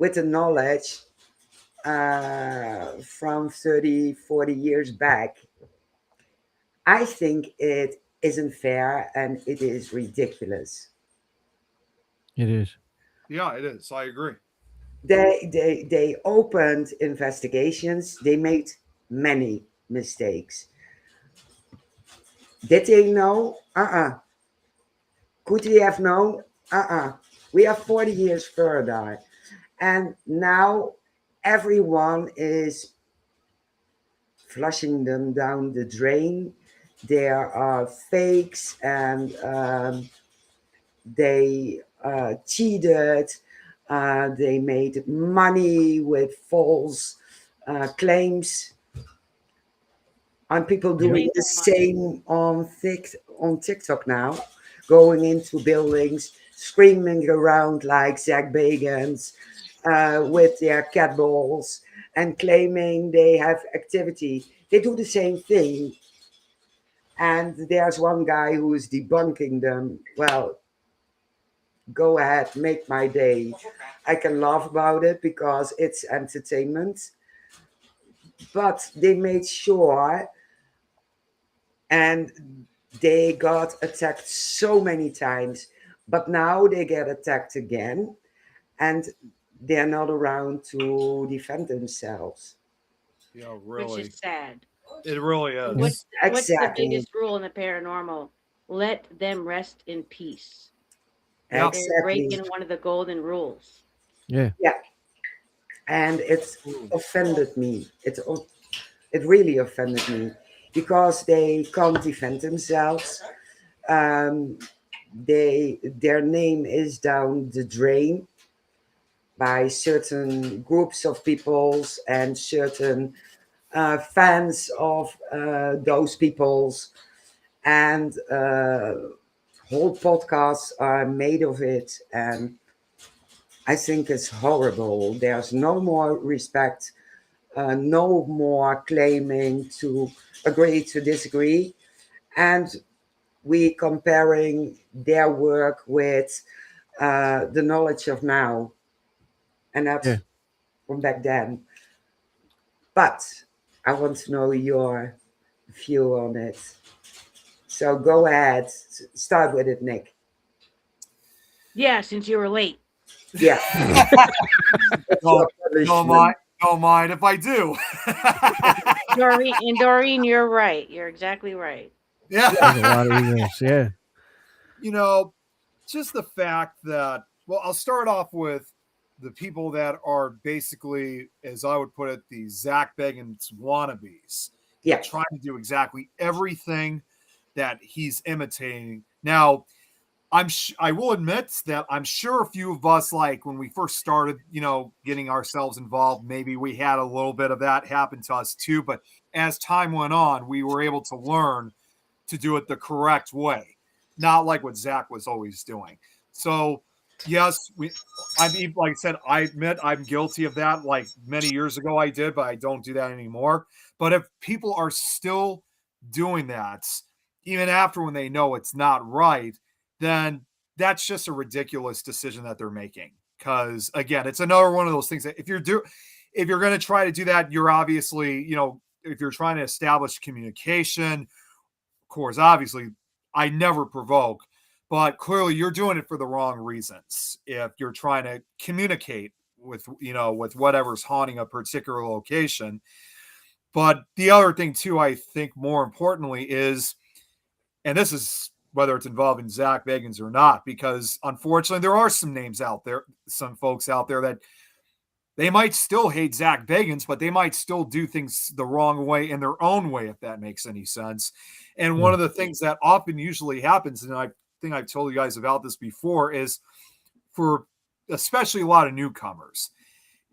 with the knowledge from 30, 40 years back, I think it isn't fair and it is ridiculous. It is. Yeah, it is. I agree. They opened investigations. They made many mistakes. Did they know? Could he have known? We are 40 years further. And now everyone is flushing them down the drain. There are fakes and they cheated. They made money with false claims. And people Yeah. doing the same on TikTok now, going into buildings, screaming around like Zach Bagans with their cat balls and claiming they have activity. They do the same thing. And there's one guy who is debunking them. Well, go ahead, make my day. I can laugh about it because it's entertainment. But they made sure, and they got attacked so many times, but now they get attacked again, and they're not around to defend themselves. Yeah, which really. is sad. It really Yeah. is. What's the Exactly, biggest rule in the paranormal? Let them rest in peace. Yeah. They're exactly. breaking one of the golden rules. Yeah. Yeah, and it Ooh. offended me. It really offended me because they can't defend themselves. Um, their name is down the drain by certain groups of peoples and certain fans of those peoples, and whole podcasts are made of it. And I think it's horrible. There's no more respect, no more claiming to agree to disagree, and we comparing their work with the knowledge of now, and that's Yeah. from back then. But I want to know your view on it. So go ahead, start with it, Nick. Yeah, since you were late. Yeah, that's Don't, your don't punishment. mind. Don't mind if I do. Doreen, you're right. You're exactly right. Yeah. There's a lot of ignorance. Yeah. You know, just the fact that, well, I'll start off with the people that are basically, as I would put it, the Zach Bagans wannabes Yeah, that try to do exactly everything that he's imitating. Now, I will admit that I'm sure a few of us, like when we first started, getting ourselves involved, maybe we had a little bit of that happen to us too. But as time went on, we were able to learn to do it the correct way, not like what Zach was always doing. So, yes, like I said, I admit I'm guilty of that. Like many years ago, I did, but I don't do that anymore. But if people are still doing that, even after when they know it's not right, then that's just a ridiculous decision that they're making. Because again, it's another one of those things that if you're going to try to do that, you're obviously, if you're trying to establish communication, of course, obviously, I never provoke, but clearly you're doing it for the wrong reasons. If you're trying to communicate with whatever's haunting a particular location. But the other thing too, I think more importantly is, and this is whether it's involving Zach Bagans or not, because unfortunately there are some names out there, some folks out there that they might still hate Zach Bagans, but they might still do things the wrong way in their own way, if that makes any sense. And one Yeah. of the things that often usually happens, and I think I've told you guys about this before, is for especially a lot of newcomers,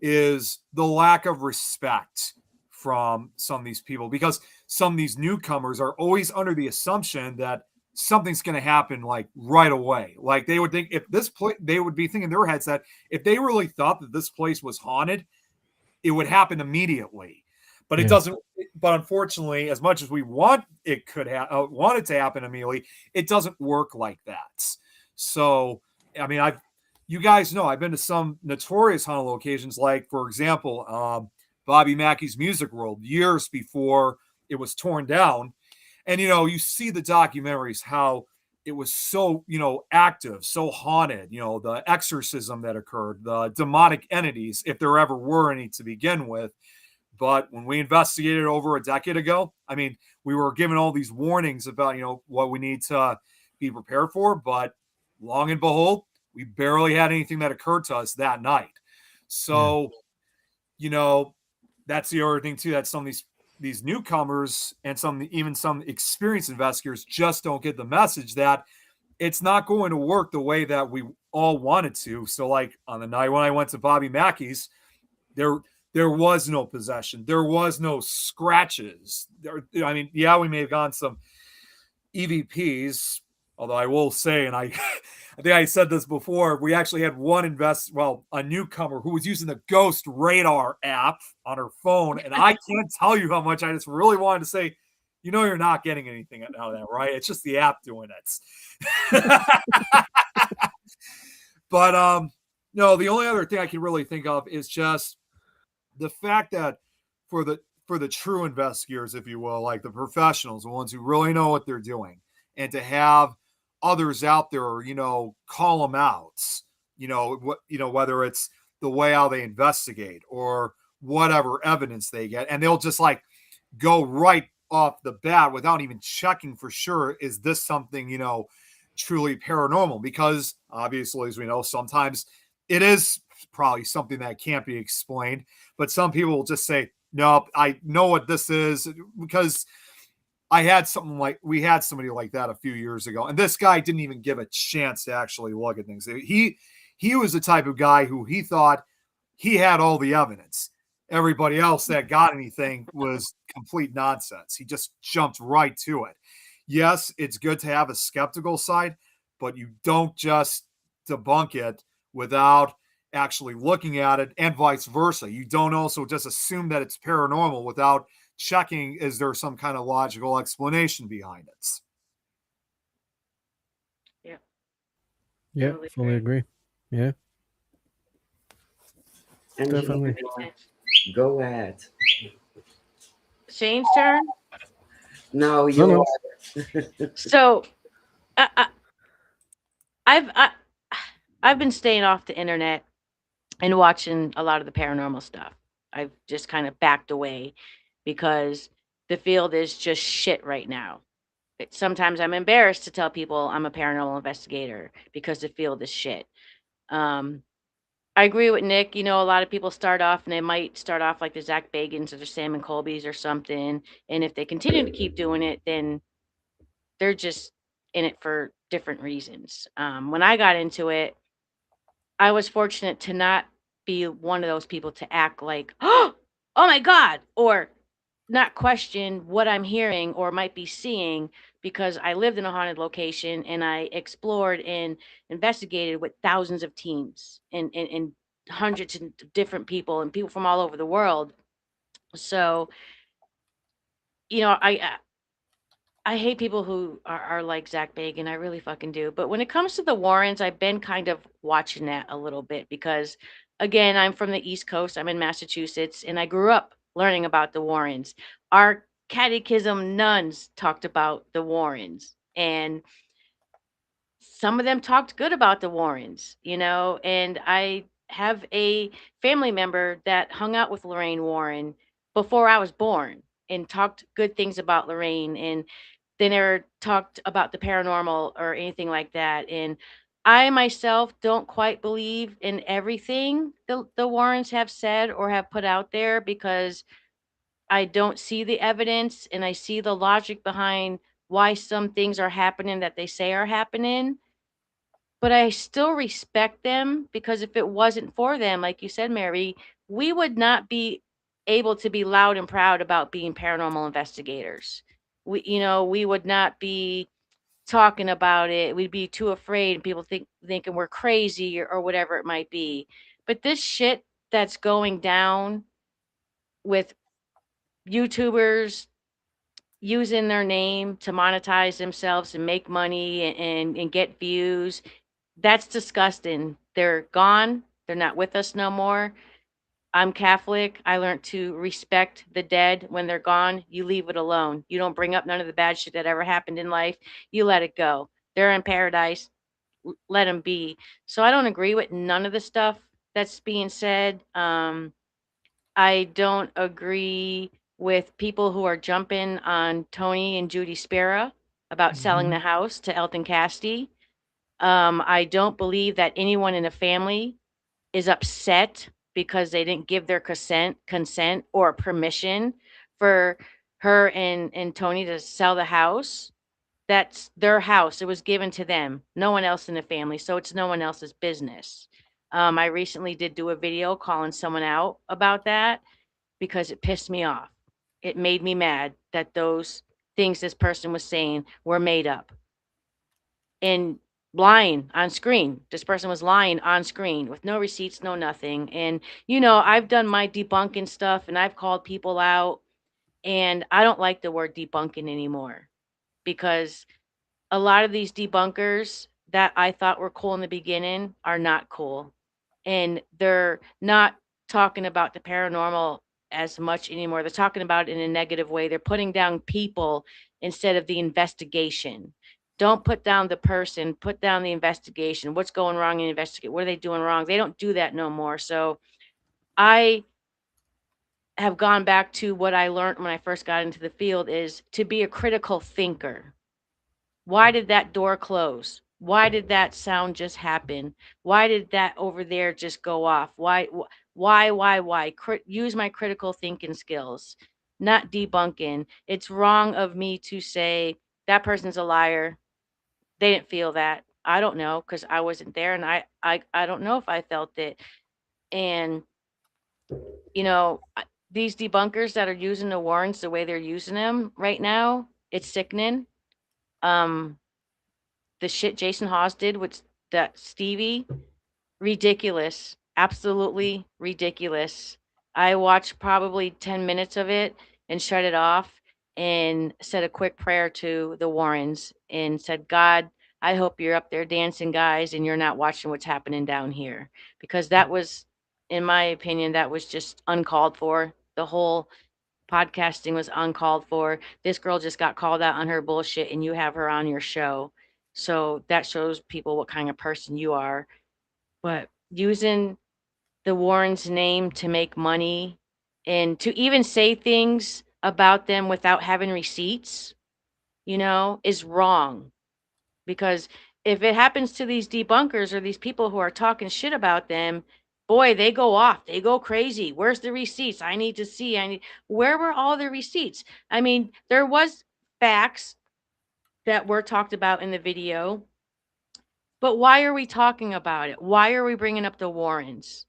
is the lack of respect from some of these people, because some of these newcomers are always under the assumption that something's going to happen like right away. Like they would think if this place, they would be thinking in their heads that if they really thought that this place was haunted, it would happen immediately. But it Yeah. doesn't. But unfortunately, as much as we want want it to happen immediately, it doesn't work like that. So, I mean, you guys know I've been to some notorious haunted locations, like for example, Bobby Mackey's Music World years before it was torn down, and you see the documentaries how it was so active, so haunted. The exorcism that occurred, the demonic entities, if there ever were any to begin with. But when we investigated over a decade ago, I mean, we were given all these warnings about what we need to be prepared for, but long and behold, we barely had anything that occurred to us that night. Yeah. So, you know, that's the other thing too. That some of these newcomers and even some experienced investigators just don't get the message that it's not going to work the way that we all wanted to. So, like on the night when I went to Bobby Mackey's, there there was no possession. There was no scratches. I mean, yeah, we may have gotten some EVPs, although I will say, and I, I think I said this before, we actually had a newcomer who was using the Ghost Radar app on her phone, and I can't tell you how much I just really wanted to say, you're not getting anything out of that, right? It's just the app doing it. But no, the only other thing I can really think of is just the fact that for the true investigators, if you will, like the professionals, the ones who really know what they're doing, and to have others out there, call them out, whether it's the way how they investigate or whatever evidence they get, and they'll just like go right off the bat without even checking for sure, is this something, truly paranormal? Because obviously, as we know, sometimes it is probably something that can't be explained, but some people will just say, nope, I know what this is, because we had somebody like that a few years ago, and this guy didn't even give a chance to actually look at things. He was the type of guy who he thought he had all the evidence. Everybody else that got anything was complete nonsense. He just jumped right to it. Yes, it's good to have a skeptical side, but you don't just debunk it without actually looking at it, and vice versa. You don't also just assume that it's paranormal without checking, is there some kind of logical explanation behind it? Yeah, Yeah, totally fully agree. agree. Yeah, Engineer, definitely. go ahead. Shane's turn. No, No, you no. are. So I, I, I've I, I've been staying off the internet and watching a lot of the paranormal stuff. I've just kind of backed away because the field is just shit right now. Sometimes I'm embarrassed to tell people I'm a paranormal investigator because the field is shit. Um, I agree with Nick. A lot of people start off and they might start off like the Zach Bagans or the Sam and Colbys or something. And if they continue to keep doing it, then they're just in it for different reasons. When I got into it, I was fortunate to not be one of those people to act like, oh my God, or not question what I'm hearing or might be seeing, because I lived in a haunted location and I explored and investigated with thousands of teams and hundreds of different people and people from all over the world. So, I hate people who are like Zach Bagan. I really fucking do. But when it comes to the Warrens, I've been kind of watching that a little bit because, again, I'm from the East Coast. I'm in Massachusetts, and I grew up learning about the Warrens. Our catechism nuns talked about the Warrens, and some of them talked good about the Warrens, and I have a family member that hung out with Lorraine Warren before I was born and talked good things about Lorraine, and they never talked about the paranormal or anything like that. And I myself don't quite believe in everything the Warrens have said or have put out there, because I don't see the evidence and I see the logic behind why some things are happening that they say are happening. But I still respect them, because if it wasn't for them, like you said, Mary, we would not be able to be loud and proud about being paranormal investigators. We would not be talking about it. We'd be too afraid, and people thinking we're crazy, or whatever it might be. But this shit that's going down with YouTubers using their name to monetize themselves and make money and get views, That's disgusting. They're gone. They're not with us no more. I'm Catholic. I learned to respect the dead when they're gone. You leave it alone. You don't bring up none of the bad shit that ever happened in life. You let it go. They're in paradise. Let them be. So I don't agree with none of the stuff that's being said. I don't agree with people who are jumping on Tony and Judy Spera about selling the Mhm. house to Elton Casti. I don't believe that anyone in the family is upset because they didn't give their consent or permission for her and Tony to sell the house. That's their house. It was given to them. No one else in the family, so it's no one else's business. I recently did do a video calling someone out about that because it pissed me off. It made me mad that those things this person was saying were made up and lying on screen. This person was lying on screen with no receipts, no nothing. And, I've done my debunking stuff and I've called people out. And I don't like the word debunking anymore because a lot of these debunkers that I thought were cool in the beginning are not cool. And they're not talking about the paranormal as much anymore. They're talking about it in a negative way. They're putting down people instead of the investigation. Don't put down the person, put down the investigation. What's going wrong and investigate. What are they doing wrong? They don't do that no more. So I have gone back to what I learned when I first got into the field is to be a critical thinker. Why did that door close? Why did that sound just happen? Why did that over there just go off? Why? Use my critical thinking skills, not debunking. It's wrong of me to say that person's a liar. They didn't feel that. I don't know because I wasn't there, and I don't know if I felt it. And these debunkers that are using the warrants the way they're using them right now, it's sickening. Um, the shit Jason Hawes did with that Stevie, ridiculous. Absolutely ridiculous. I watched probably 10 minutes of it and shut it off and said a quick prayer to the Warrens and said, God, I hope you're up there dancing, guys, and you're not watching what's happening down here. Because that was, in my opinion, that was just uncalled for. The whole podcasting was uncalled for. This girl just got called out on her bullshit, and you have her on your show. So that shows people what kind of person you are. But using the Warrens' name to make money and to even say things about them without having receipts, is wrong. Because if it happens to these debunkers or these people who are talking shit about them, boy, they go off. They go crazy. Where's the receipts? I need to see. Where were all the receipts? I mean, there was facts that were talked about in the video, but why are we talking about it? Why are we bringing up the Warrens?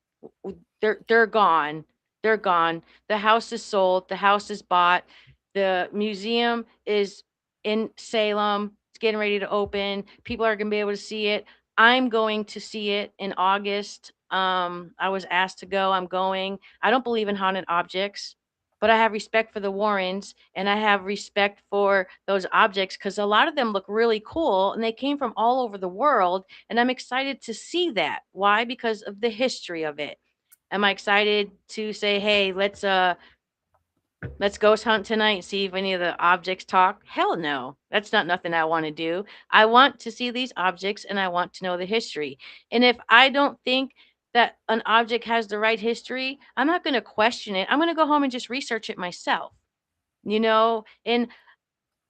They're gone. They're gone. The house is sold. The house is bought. The museum is in Salem. It's getting ready to open. People are going to be able to see it. I'm going to see it in August. I was asked to go. I'm going. I don't believe in haunted objects, but I have respect for the Warrens and I have respect for those objects because a lot of them look really cool and they came from all over the world. And I'm excited to see that. Why? Because of the history of it. Am I excited to say, hey, let's ghost hunt tonight and see if any of the objects talk? Hell no. That's not nothing I want to do. I want to see these objects and I want to know the history. And if I don't think that an object has the right history, I'm not going to question it. I'm going to go home and just research it myself. And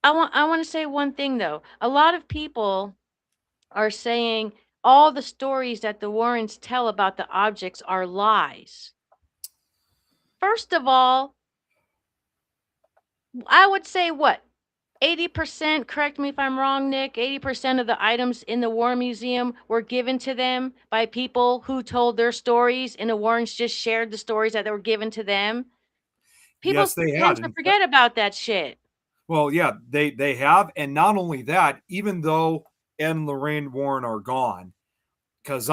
I want to say one thing though. A lot of people are saying all the stories that the Warrens tell about the objects are lies. First of all, I would say what? 80%, correct me if I'm wrong, Nick, 80% of the items in the War Museum were given to them by people who told their stories, and the Warrens just shared the stories that were given to them. People Yes, they tend had. to forget about that shit. Well, yeah, they have, and not only that, even though Ed and Lorraine Warren are gone, because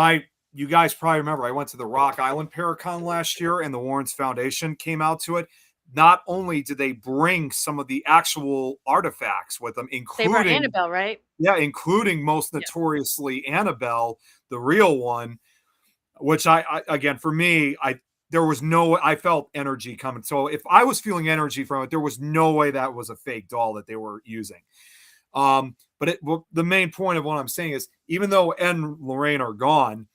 you guys probably remember I went to the Rock Island Paracon last year, and the Warrens Foundation came out to it. not only did they bring some of the actual artifacts with them, They brought including Annabelle, right? including most Yeah. notoriously Annabelle, the real one, which I again, for me, there was no, I felt energy coming. So if I was feeling energy from it, there was no way that was a fake doll that they were using. But the main point of what I'm saying is, even though Ed and Lorraine are gone,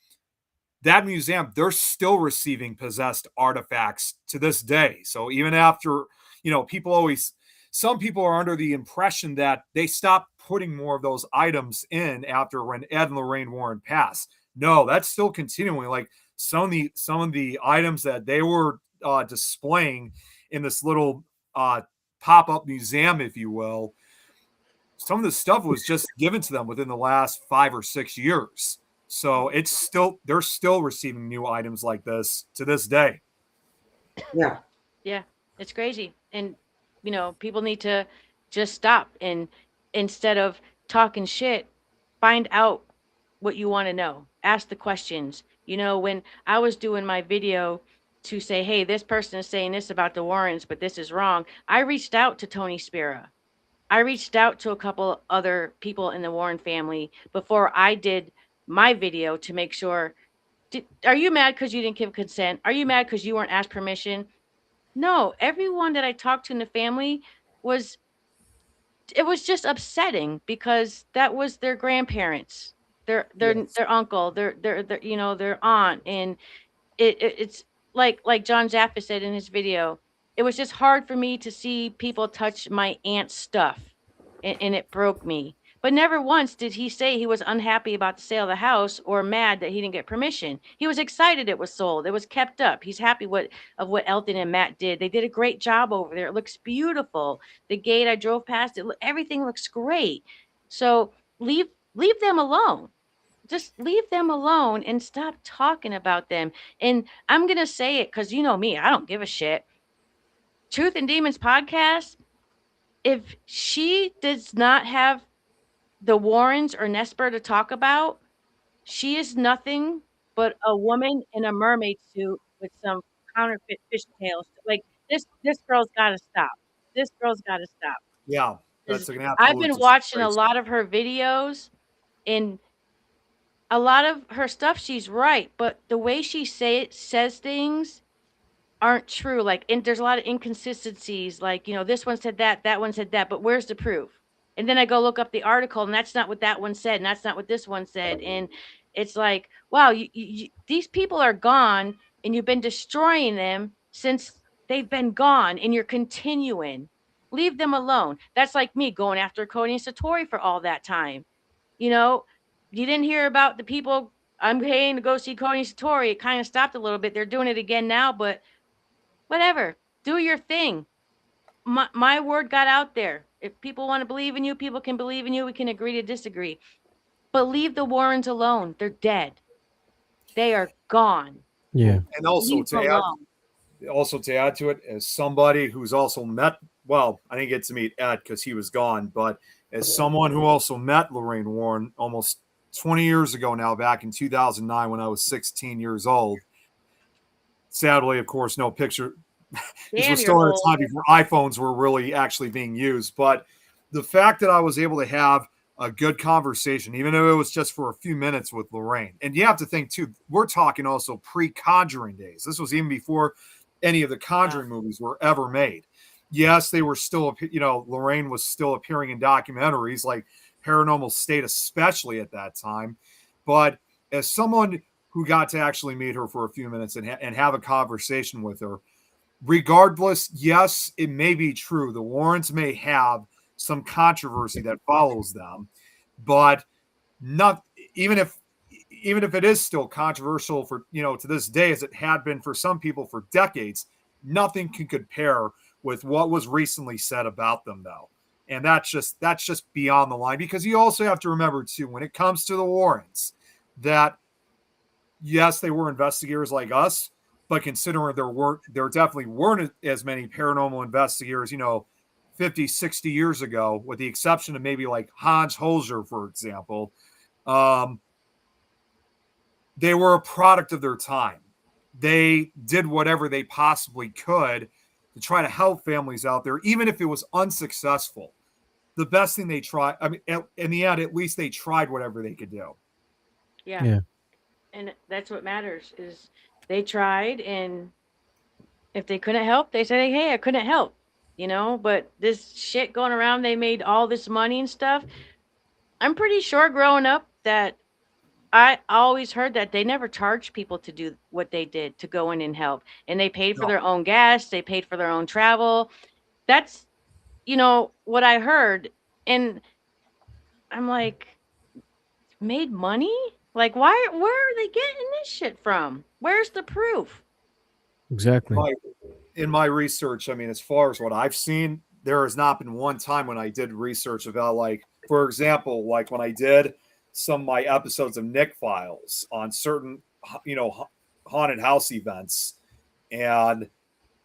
that museum, they're still receiving possessed artifacts to this day. So even after, some people are under the impression that they stopped putting more of those items in after when Ed and Lorraine Warren passed. No, that's still continuing. Like some of the items that they were displaying in this little pop-up museum, if you will, some of the stuff was just given to them within the last 5 or 6 years. So they're still receiving new items like this to this day. Yeah. Yeah, it's crazy. And, people need to just stop and instead of talking shit, find out what you want to know. Ask the questions. When I was doing my video to say, hey, this person is saying this about the Warrens, but this is wrong, I reached out to Tony Spira. I reached out to a couple other people in the Warren family before I did my video to make sure. Are you mad because you didn't give consent? Are you mad because you weren't asked permission? No, everyone that I talked to in the family was it was just upsetting because that was their grandparents, Yes. their uncle, their aunt, and it's like John Zappa said in his video, it was just hard for me to see people touch my aunt's stuff, and it broke me. But never once did he say he was unhappy about the sale of the house or mad that he didn't get permission. He was excited it was sold. It was kept up. He's happy what Elton and Matt did. They did a great job over there. It looks beautiful. The gate I drove past it, everything looks great. So leave them alone. Just leave them alone and stop talking about them. And I'm going to say it because you know me, I don't give a shit. Truth and Demons podcast, if she does not have the Warrens or Nesper to talk about, she is nothing but a woman in a mermaid suit with some counterfeit fishtails. Like this girl's got to stop. This girl's got to stop. Yeah, 'Cause that's an I've absolute been watching a disgrace. lot of her videos, and a lot of her stuff, she's right, but the way she says things aren't true. Like, and there's a lot of inconsistencies. Like, this one said that one said that, but where's the proof? And then I go look up the article, and that's not what that one said, and that's not what this one said. And it's like, wow, these people are gone, and you've been destroying them since they've been gone, and you're continuing. Leave them alone. That's like me going after Cody and Satori for all that time. You know, you didn't hear about the people I'm paying to go see Cody and Satori. It kind of stopped a little bit. They're doing it again now, but whatever. Do your thing. My word got out there. If people want to believe in you, people can believe in you. We can agree to disagree. But leave the Warrens alone. They're dead. They are gone. Yeah. And also Leave them to add, alone. to it, as somebody who's also met, well, I didn't get to meet Ed because he was gone, but as someone who also met Lorraine Warren almost 20 years ago now, back in 2009 when I was 16 years old. Sadly, of course, no picture. Because we're Damn, you're still in a old. time before iPhones were really actually being used. But the fact that I was able to have a good conversation, even though it was just for a few minutes with Lorraine. And you have to think, too, we're talking also pre-Conjuring days. This was even before any of the Conjuring movies were ever made. Yes, they were still, Lorraine was still appearing in documentaries like Paranormal State, especially at that time. But as someone who got to actually meet her for a few minutes and have a conversation with her, regardless, yes, it may be true. The Warrens may have some controversy that follows them, but not even if it is still controversial for to this day as it had been for some people for decades, nothing can compare with what was recently said about them, though. And that's just beyond the line, because you also have to remember too, when it comes to the Warrens, that yes, they were investigators like us, but considering there definitely weren't as many paranormal investigators, 50, 60 years ago, with the exception of maybe like Hans Holzer, for example. They were a product of their time. They did whatever they possibly could to try to help families out there, even if it was unsuccessful. The best thing they try, I mean, in the end, at least they tried whatever they could do. Yeah. Yeah. And that's what matters is they tried, and if they couldn't help, they say, "Hey, I couldn't help." But this shit going around, they made all this money and stuff. I'm pretty sure growing up that I always heard that they never charged people to do what they did to go in and help. And they paid for No. their own gas, they paid for their own travel. That's, what I heard. And I'm like, made money? Like, where are they getting this shit from? Where's the proof? Exactly. My, in my research, I mean, as far as what I've seen, there has not been one time when I did research about, like, for example, like when I did some of my episodes of Nick Files on certain, haunted house events, and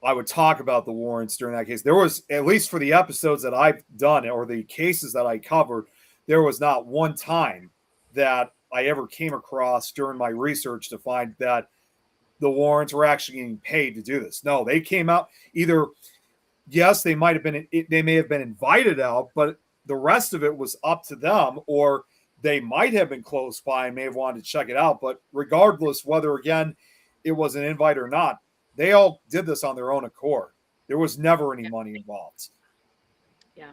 I would talk about the Warrens during that case. There was, at least for the episodes that I've done or the cases that I covered, there was not one time that I ever came across during my research to find that the Warrens were actually getting paid to do this. No, they came out either, yes, they might have been, they may have been invited out, but the rest of it was up to them, or they might have been close by and may have wanted to check it out. But regardless, whether again it was an invite or not, they all did this on their own accord. There was never any money involved. Yeah.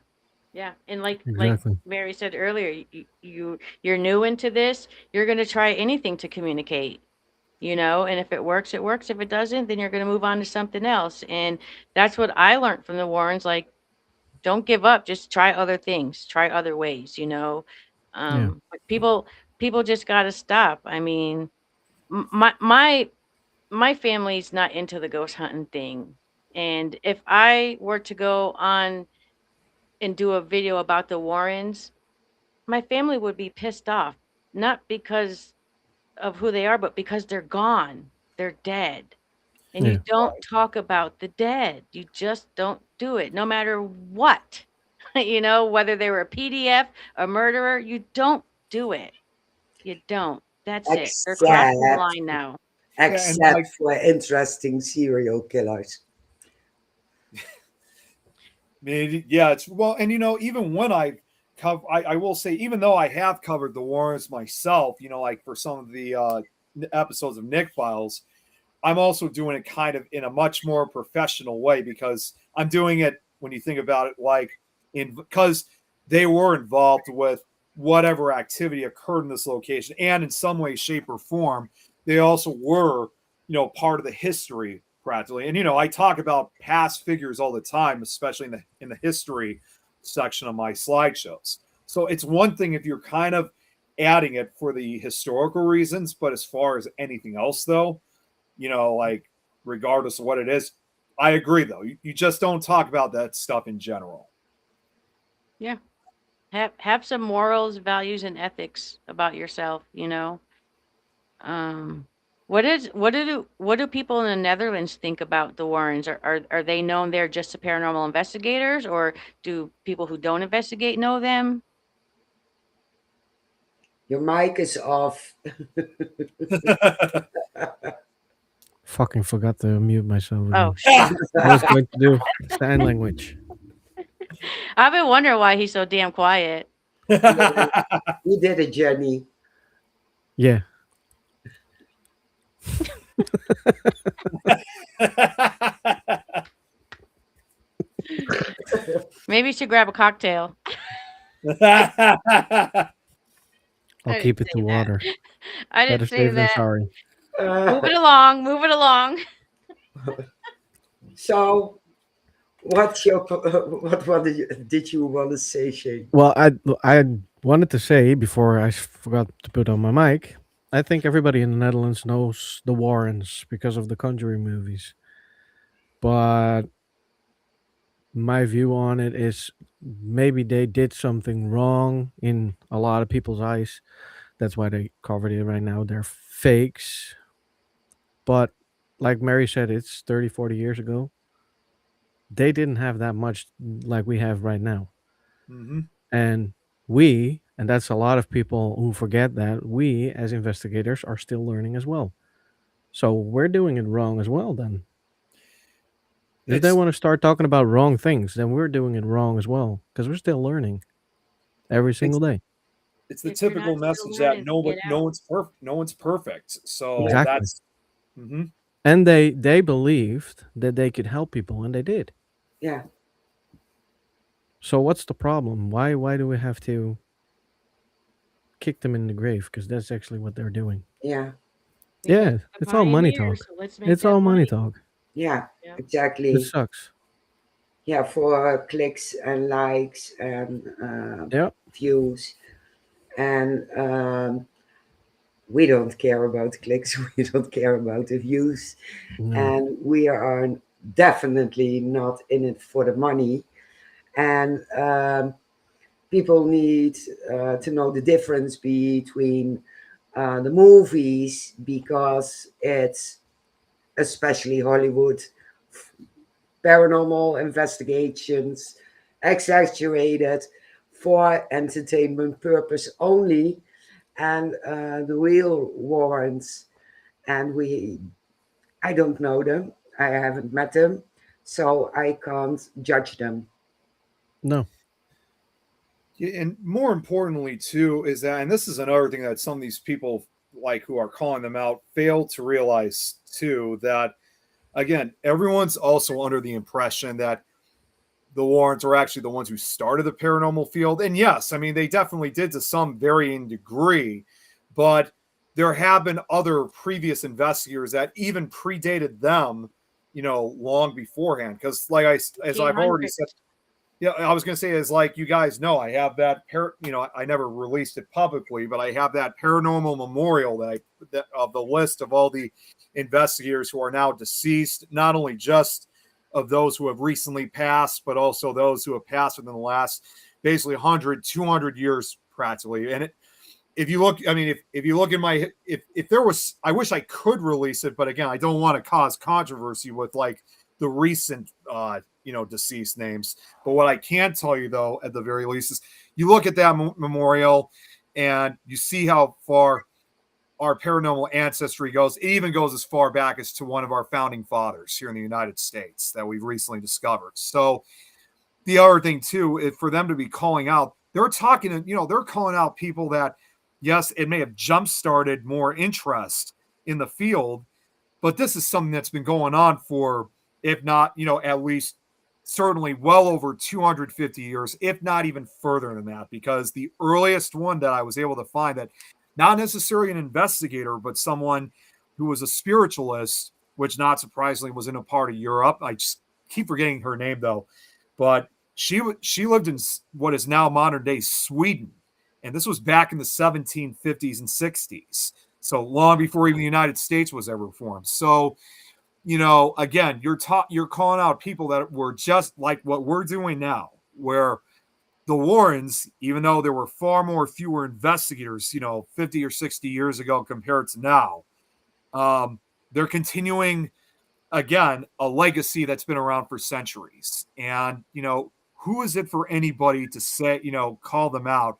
Yeah. And like Exactly. Mary said earlier, you're new into this, you're going to try anything to communicate. And if it works, it works. If it doesn't, then you're going to move on to something else. And that's what I learned from the Warrens. Like, don't give up. Just try other things. Try other ways. Yeah. But people just got to stop. I mean, my family's not into the ghost hunting thing. And if I were to go on and do a video about the Warrens, my family would be pissed off. Not because of who they are, but because they're gone. They're dead. And you Yeah. don't talk about the dead. You just don't do it, no matter what. Whether they were a PDF, a murderer, you don't do it. You don't. That's it. They're crossing the Except, line now. Yeah, and except like, for interesting serial killers. maybe, yeah, it's well, and even when I will say, even though I have covered the Warrens myself, like for some of the episodes of Nick Files, I'm also doing it kind of in a much more professional way, because I'm doing it, when you think about it, like because they were involved with whatever activity occurred in this location, and in some way, shape, or form, they also were, part of the history practically. And I talk about past figures all the time, especially in the history section of my slideshows. So it's one thing if you're kind of adding it for the historical reasons, but as far as anything else, though, like regardless of what it is, I agree though. You just don't talk about that stuff in general. Yeah. Have some morals, values, and ethics about yourself. Um, what do people in the Netherlands think about the Warrens? Are they known there just to paranormal investigators, or do people who don't investigate know them? Your mic is off. Fucking forgot to mute myself Oh again. shit! I was going to do sign language. I've been wondering why he's so damn quiet. You did it, Jenny. Yeah. Maybe you should grab a cocktail. I'll I keep didn't it say to that. water. I Better didn't say safe than that. sorry. Move it along. Move it along. So, what did you want to say, Shane? Well, I wanted to say before I forgot to put on my mic. I think everybody in the Netherlands knows the Warrens because of the Conjuring movies. But my view on it is maybe they did something wrong in a lot of people's eyes. That's why they covered it right now. They're fakes. But like Mary said, it's 30, 40 years ago. They didn't have that much like we have right now. Mm-hmm. And and that's a lot of people who forget that we as investigators are still learning as well. So we're doing it wrong as well then. If they It's want to start talking about wrong things, then we're doing it wrong as well because we're still learning every it's single day. it's the If you're not typical still message that learning, get no out. one's perfect. No one's perfect. So Exactly. that's mhm. And they believed that they could help people, and they did. Yeah, So what's the problem? Why do we have to kick them in the grave? Because that's actually what they're doing. yeah, We got Yeah, the it's all money pioneers, talk. so let's make It's that all money money. talk. yeah, Yeah. It exactly. sucks. Yeah, for clicks and likes and Yeah. views. And we don't care about clicks, we don't care about the views. No. And we are definitely not in it for the money. And people need to know the difference between the movies because it's especially Hollywood paranormal investigations exaggerated for entertainment purpose only, and the real warrants, and we I don't know them, I haven't met them, so I can't judge them. No. Yeah, and more importantly too is that, and this is another thing that some of these people like who are calling them out fail to realize too, that again, everyone's also under the impression that the Warrens are actually the ones who started the paranormal field. And yes, I mean, they definitely did to some varying degree, but there have been other previous investigators that even predated them, long beforehand. Because, like as I've already said, 1800s. yeah, I was going to say, is like you guys know, I have that, I never released it publicly, but I have that paranormal memorial that of the list of all the investigators who are now deceased, not only just of those who have recently passed, but also those who have passed within the last basically 100, 200 years practically. And if you look, I mean, if you look in my, if there was, I wish I could release it, but again, I don't want to cause controversy with like the recent, deceased names. But what I can tell you though, at the very least, is you look at that memorial and you see how far our paranormal ancestry goes. It even goes as far back as to one of our founding fathers here in the United States that we've recently discovered. So the other thing too is for them to be calling out, they're talking, they're calling out people that, yes, it may have jump started more interest in the field, but this is something that's been going on for, if not, at least certainly well over 250 years, if not even further than that, because the earliest one that I was able to find that not necessarily an investigator, but someone who was a spiritualist, which not surprisingly was in a part of Europe. I just keep forgetting her name though, but she lived in what is now modern day Sweden, and this was back in the 1750s and 60s. So long before even the United States was ever formed. So, again, you're calling out people that were just like what we're doing now, where the Warrens, even though there were far more fewer investigators, 50 or 60 years ago compared to now, they're continuing again a legacy that's been around for centuries. And, who is it for anybody to say, call them out,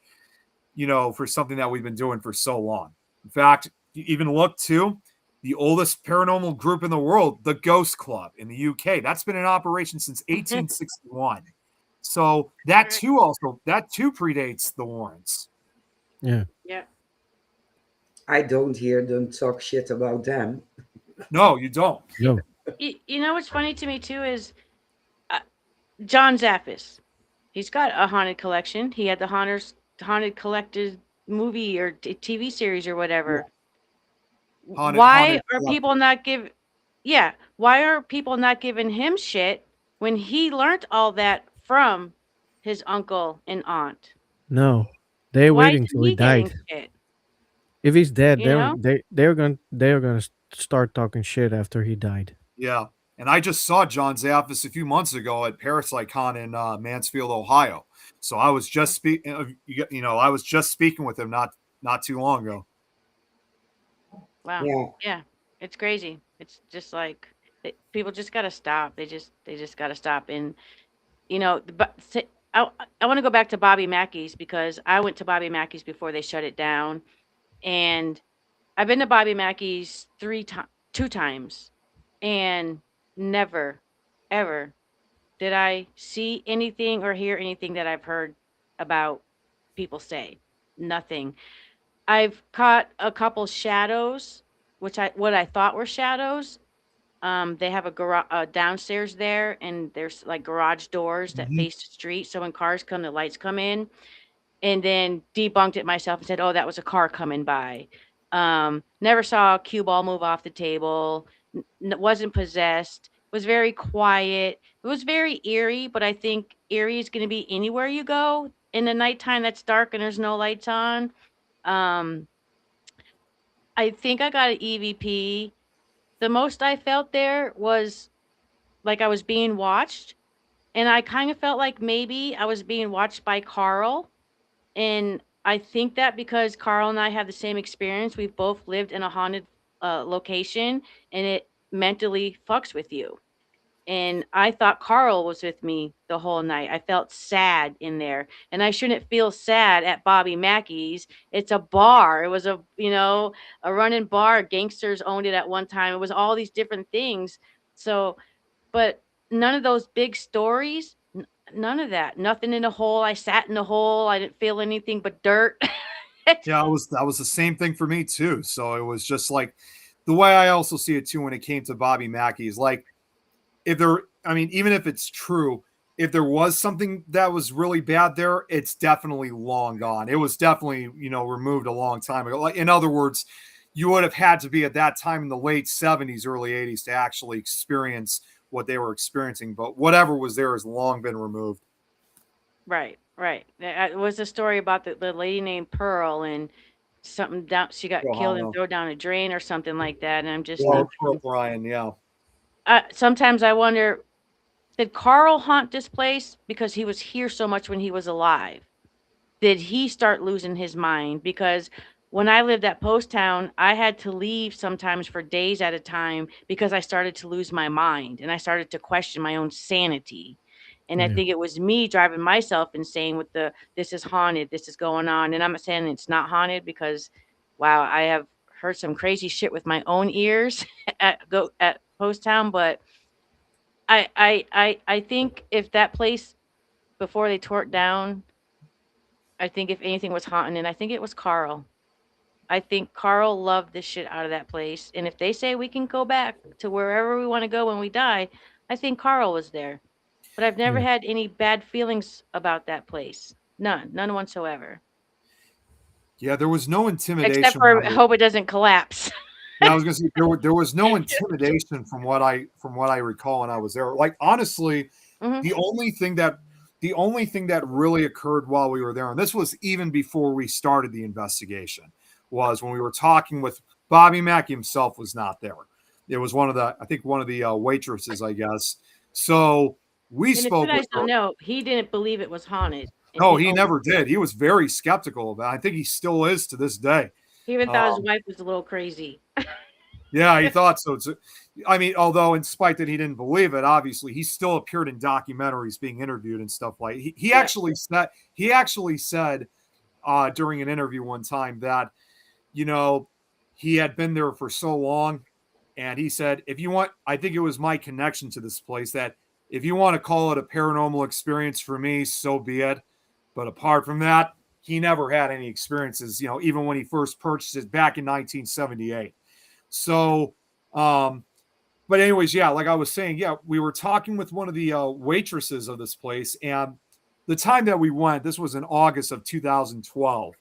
for something that we've been doing for so long? In fact, you even look to the oldest paranormal group in the world, the Ghost Club in the UK. That's been in operation since 1861. So Correct. that too predates the Warrens. Yeah. Yeah. I don't hear them talk shit about them. No, you don't. No. You know what's funny to me too is uh, John Zappis. He's got a haunted collection. He had the haunted collected movie or TV series or Yeah, whatever. Haunted Why are people collective. not give Yeah, why are people not giving him shit when he learned all that from his uncle and aunt? No. They're Why waiting isn't till he he getting died. shit? If he's dead, You know? they're gonna start talking shit after he died. Yeah. And I just saw John Zaffis a few months ago at Parasitecon in Mansfield, Ohio. So I was just speaking, I was just speaking with him not too long ago. Wow. yeah, Yeah. It's crazy. It's just like people just got to stop. They just got to stop. And but I want to go back to Bobby Mackey's because I went to Bobby Mackey's before they shut it down, and I've been to Bobby Mackey's 2 times, and never, ever did I see anything or hear anything that I've heard about people say. Nothing. I've caught a couple shadows, which I what I thought were shadows. They have a garage downstairs there, and there's like garage doors that Mhm. face the street. So when cars come, the lights come in. And then debunked it myself and said, "Oh, that was a car coming by." Never saw a cue ball move off the table. Wasn't possessed. Was very quiet. It was very eerie, but I think eerie is going to be anywhere you go in the nighttime that's dark and there's no lights on. Um, I think I got an EVP. The most I felt there was like I was being watched, and I kind of felt like maybe I was being watched by Carl. And I think that because Carl and I have the same experience, we've both lived in a haunted location, and it mentally fucks with you. And I thought Carl was with me the whole night. I felt sad in there, and I shouldn't feel sad at Bobby Mackey's. It's a bar. It was a running bar. Gangsters owned it at one time. It was all these different things. So, but none of those big stories, none of that. Nothing in the hole. I sat in the hole. I didn't feel anything but dirt. Yeah, that was the same thing for me too. So it was just like the way I also see it too when it came to Bobby Mackey is like if there, I mean, even if it's true, if there was something that was really bad there, it's definitely long gone. It was definitely, removed a long time ago. Like, in other words, you would have had to be at that time in the late 70s, early 80s to actually experience what they were experiencing. But whatever was there has long been removed. Right, right. It was a story about the lady named Pearl, and something down. She got killed and Ohio. thrown down a drain or something like that. And I'm just Or thinking, Brian, yeah. sometimes I wonder, did Carl haunt this place because he was here so much when he was alive? Did he start losing his mind? Because when I lived at Post Town, I had to leave sometimes for days at a time because I started to lose my mind and I started to question my own sanity. And I Yeah. think it was me driving myself insane with the this is haunted, this is going on. And I'm not saying it's not haunted because wow, I have heard some crazy shit with my own ears at Post Town, but I think if that place before they tore it down, I think if anything was haunting, and I think it was Carl. I think Carl loved the shit out of that place. And if they say we can go back to wherever we want to go when we die, I think Carl was there. But I've never Yeah. had any bad feelings about that place. None. None whatsoever. Yeah, there was no Except intimidation when for I I was. hope it doesn't collapse. Yeah, I was gonna say there was no intimidation from what I recall when I was there. Like honestly, Hmm. the only thing that the only thing that really occurred while we were there, and this was even before we started the investigation, was when we were talking with Bobby Mackey himself was not there. It was one of the waitresses, I guess. So we And if you spoke with guys her. don't know, he didn't believe it was haunted. And No, he he owned never did. He was very skeptical about it. I think he still is to this day. He even thought his Um, wife was a little crazy. Yeah, he thought so. I mean, although in spite that he didn't believe it, obviously he still appeared in documentaries being interviewed and stuff like. He Yeah. actually said during an interview one time that you know he had been there for so long, and he said if you want, I think it was my connection to this place that if you want to call it a paranormal experience for me, so be it. But apart from that, he never had any experiences. Even when he first purchased it back in 1978. So, but anyways, yeah, like I was saying, yeah, we were talking with one of the waitresses of this place, and the time that we went, this was in August of 2012,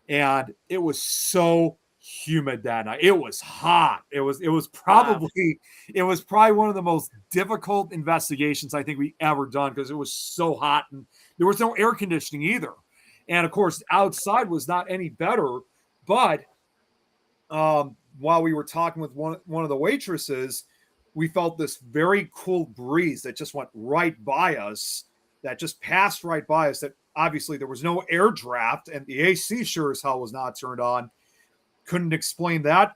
and it was so humid that night. It was hot. Wow. It was probably one of the most difficult investigations I think we ever done because it was so hot and there was no air conditioning either, and of course outside was not any better, but while we were talking with one of the waitresses, we felt this very cool breeze that just went right by us, that just passed right by us. That obviously there was no air draft, and the AC sure as hell was not turned on. Couldn't explain that,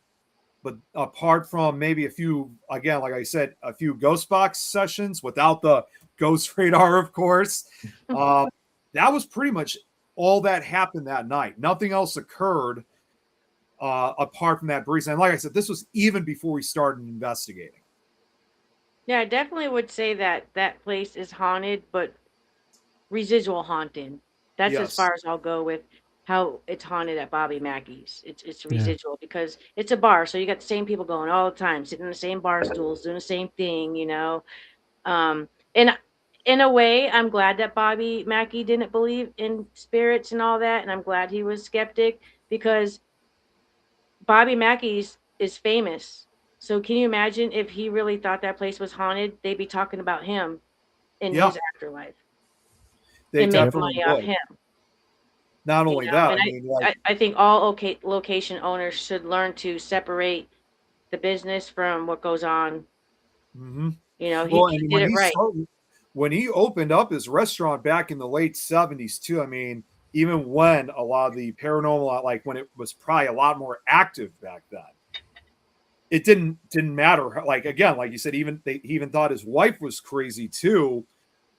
but apart from maybe a few, again, like I said, a few ghost box sessions without the ghost radar, of course, uh, that was pretty much all that happened that night. Nothing else occurred apart from that breeze. And like I said, this was even before we started investigating. Yeah, I definitely would say that that place is haunted, but residual haunting. That's as Yes. far as I'll go with how it's haunted at Bobby Mackey's. It's Yeah. residual because it's a bar, so you got the same people going all the time, sitting in the same bar stools, doing the same thing, you know. And in a way, I'm glad that Bobby Mackey didn't believe in spirits and all that, and I'm glad he was skeptic because Bobby Mackey's is famous. So can you imagine if he really thought that place was haunted? They'd be talking about him in Yeah, his afterlife they and Yep. making definitely money off would. him. Not You only know, that, and I mean, like, I think all location owners should learn to separate the business from what goes on. hmm You know, well, he and did when it he right. started, when he opened up his restaurant back in the late '70s too. I mean, even when a lot of the paranormal, like when it was probably a lot more active back then, it didn't matter. Like again, like you said, he even thought his wife was crazy too.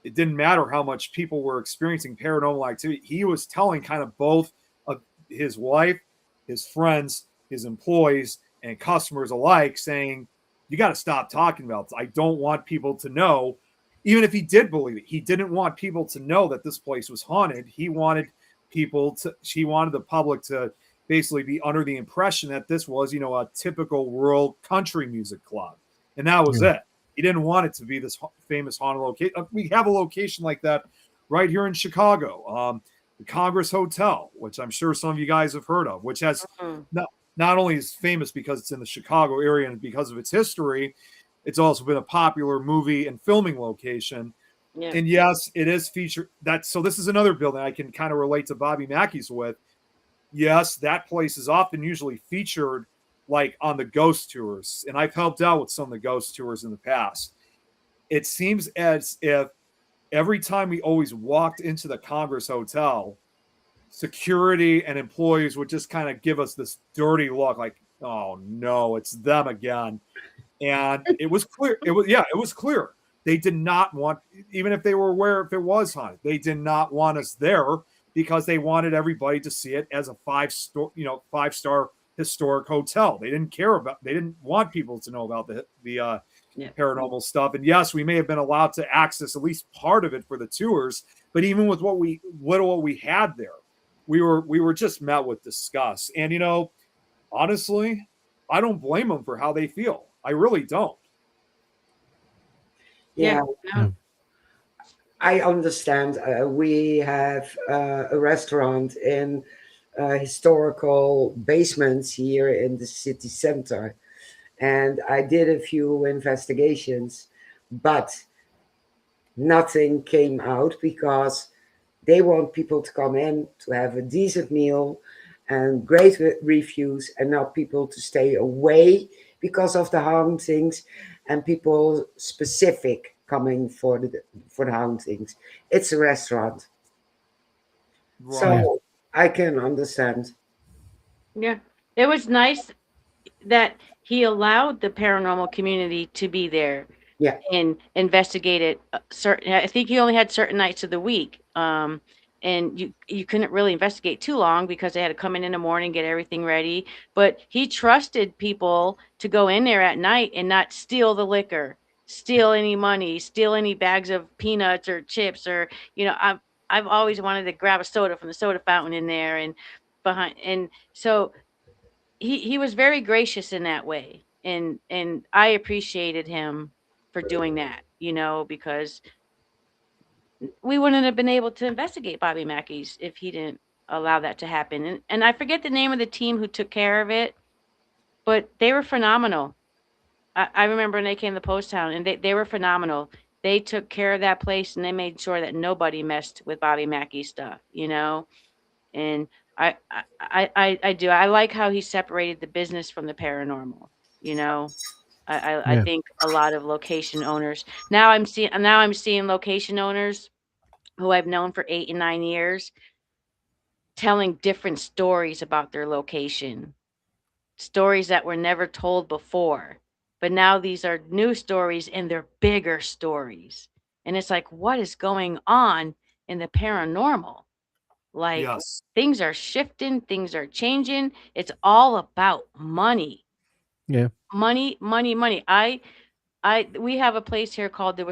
It didn't matter how much people were experiencing paranormal activity. He was telling kind of both of his wife, his friends, his employees, and customers alike, saying, "You got to stop talking about this. I don't want people to know." Even if he did believe it, he didn't want people to know that this place was haunted. She wanted the public to basically be under the impression that this was, a typical rural country music club. And that was Yeah. it. He didn't want it to be this famous haunted location. We have a location like that right here in Chicago, the Congress Hotel, which I'm sure some of you guys have heard of, which has Mm, not, not only is famous because it's in the Chicago area and because of its history, it's also been a popular movie and filming location. yeah. And yes, it is featured. So this is another building I can kind of relate to Bobby Mackey's with. Yes, that place is often usually featured like on the ghost tours, and I've helped out with some of the ghost tours in the past. It seems as if every time we always walked into the Congress Hotel, security and employees would just kind of give us this dirty look like, oh no, it's them again. And it was clear. It was clear. They did not want, even if they were aware if it was haunted, they did not want us there because they wanted everybody to see it as a five-star historic hotel. They didn't want people to know about the Yeah. paranormal stuff. And yes, we may have been allowed to access at least part of it for the tours, but even with what we had there, we were just met with disgust. And honestly, I don't blame them for how they feel. I really don't. Yeah. Yeah, Yeah. No. I understand. We have a restaurant in historical basements here in the city center, and I did a few investigations, but nothing came out because they want people to come in to have a decent meal and great reviews, and not people to stay away because of the hauntings and people specific coming for the hauntings. It's a restaurant, Right. Yeah. so I can understand. Yeah. It was nice that he allowed the paranormal community to be there Yeah, and investigate it. Certain, I think he only had certain nights of the week, and you couldn't really investigate too long because they had to come in the morning, get everything ready. But he trusted people to go in there at night and not steal the liquor, steal any money, steal any bags of peanuts or chips, or I've always wanted to grab a soda from the soda fountain in there and behind, and so he was very gracious in that way, and I appreciated him for doing that, because we wouldn't have been able to investigate Bobby Mackey's if he didn't allow that to happen. And I forget the name of the team who took care of it, but they were phenomenal. I remember when they came to Post Town, and they were phenomenal. They took care of that place, and they made sure that nobody messed with Bobby Mackey's stuff. And I do. I like how he separated the business from the paranormal, you know? I Yeah. think a lot of location owners now I'm seeing location owners who I've known for 8 and 9 years telling different stories about their location, stories that were never told before. But now these are new stories and they're bigger stories. And it's like, what is going on in the paranormal? Like, Yes. things are shifting, things are changing. It's all about money. Yeah. Money, money, money. We have a place here called the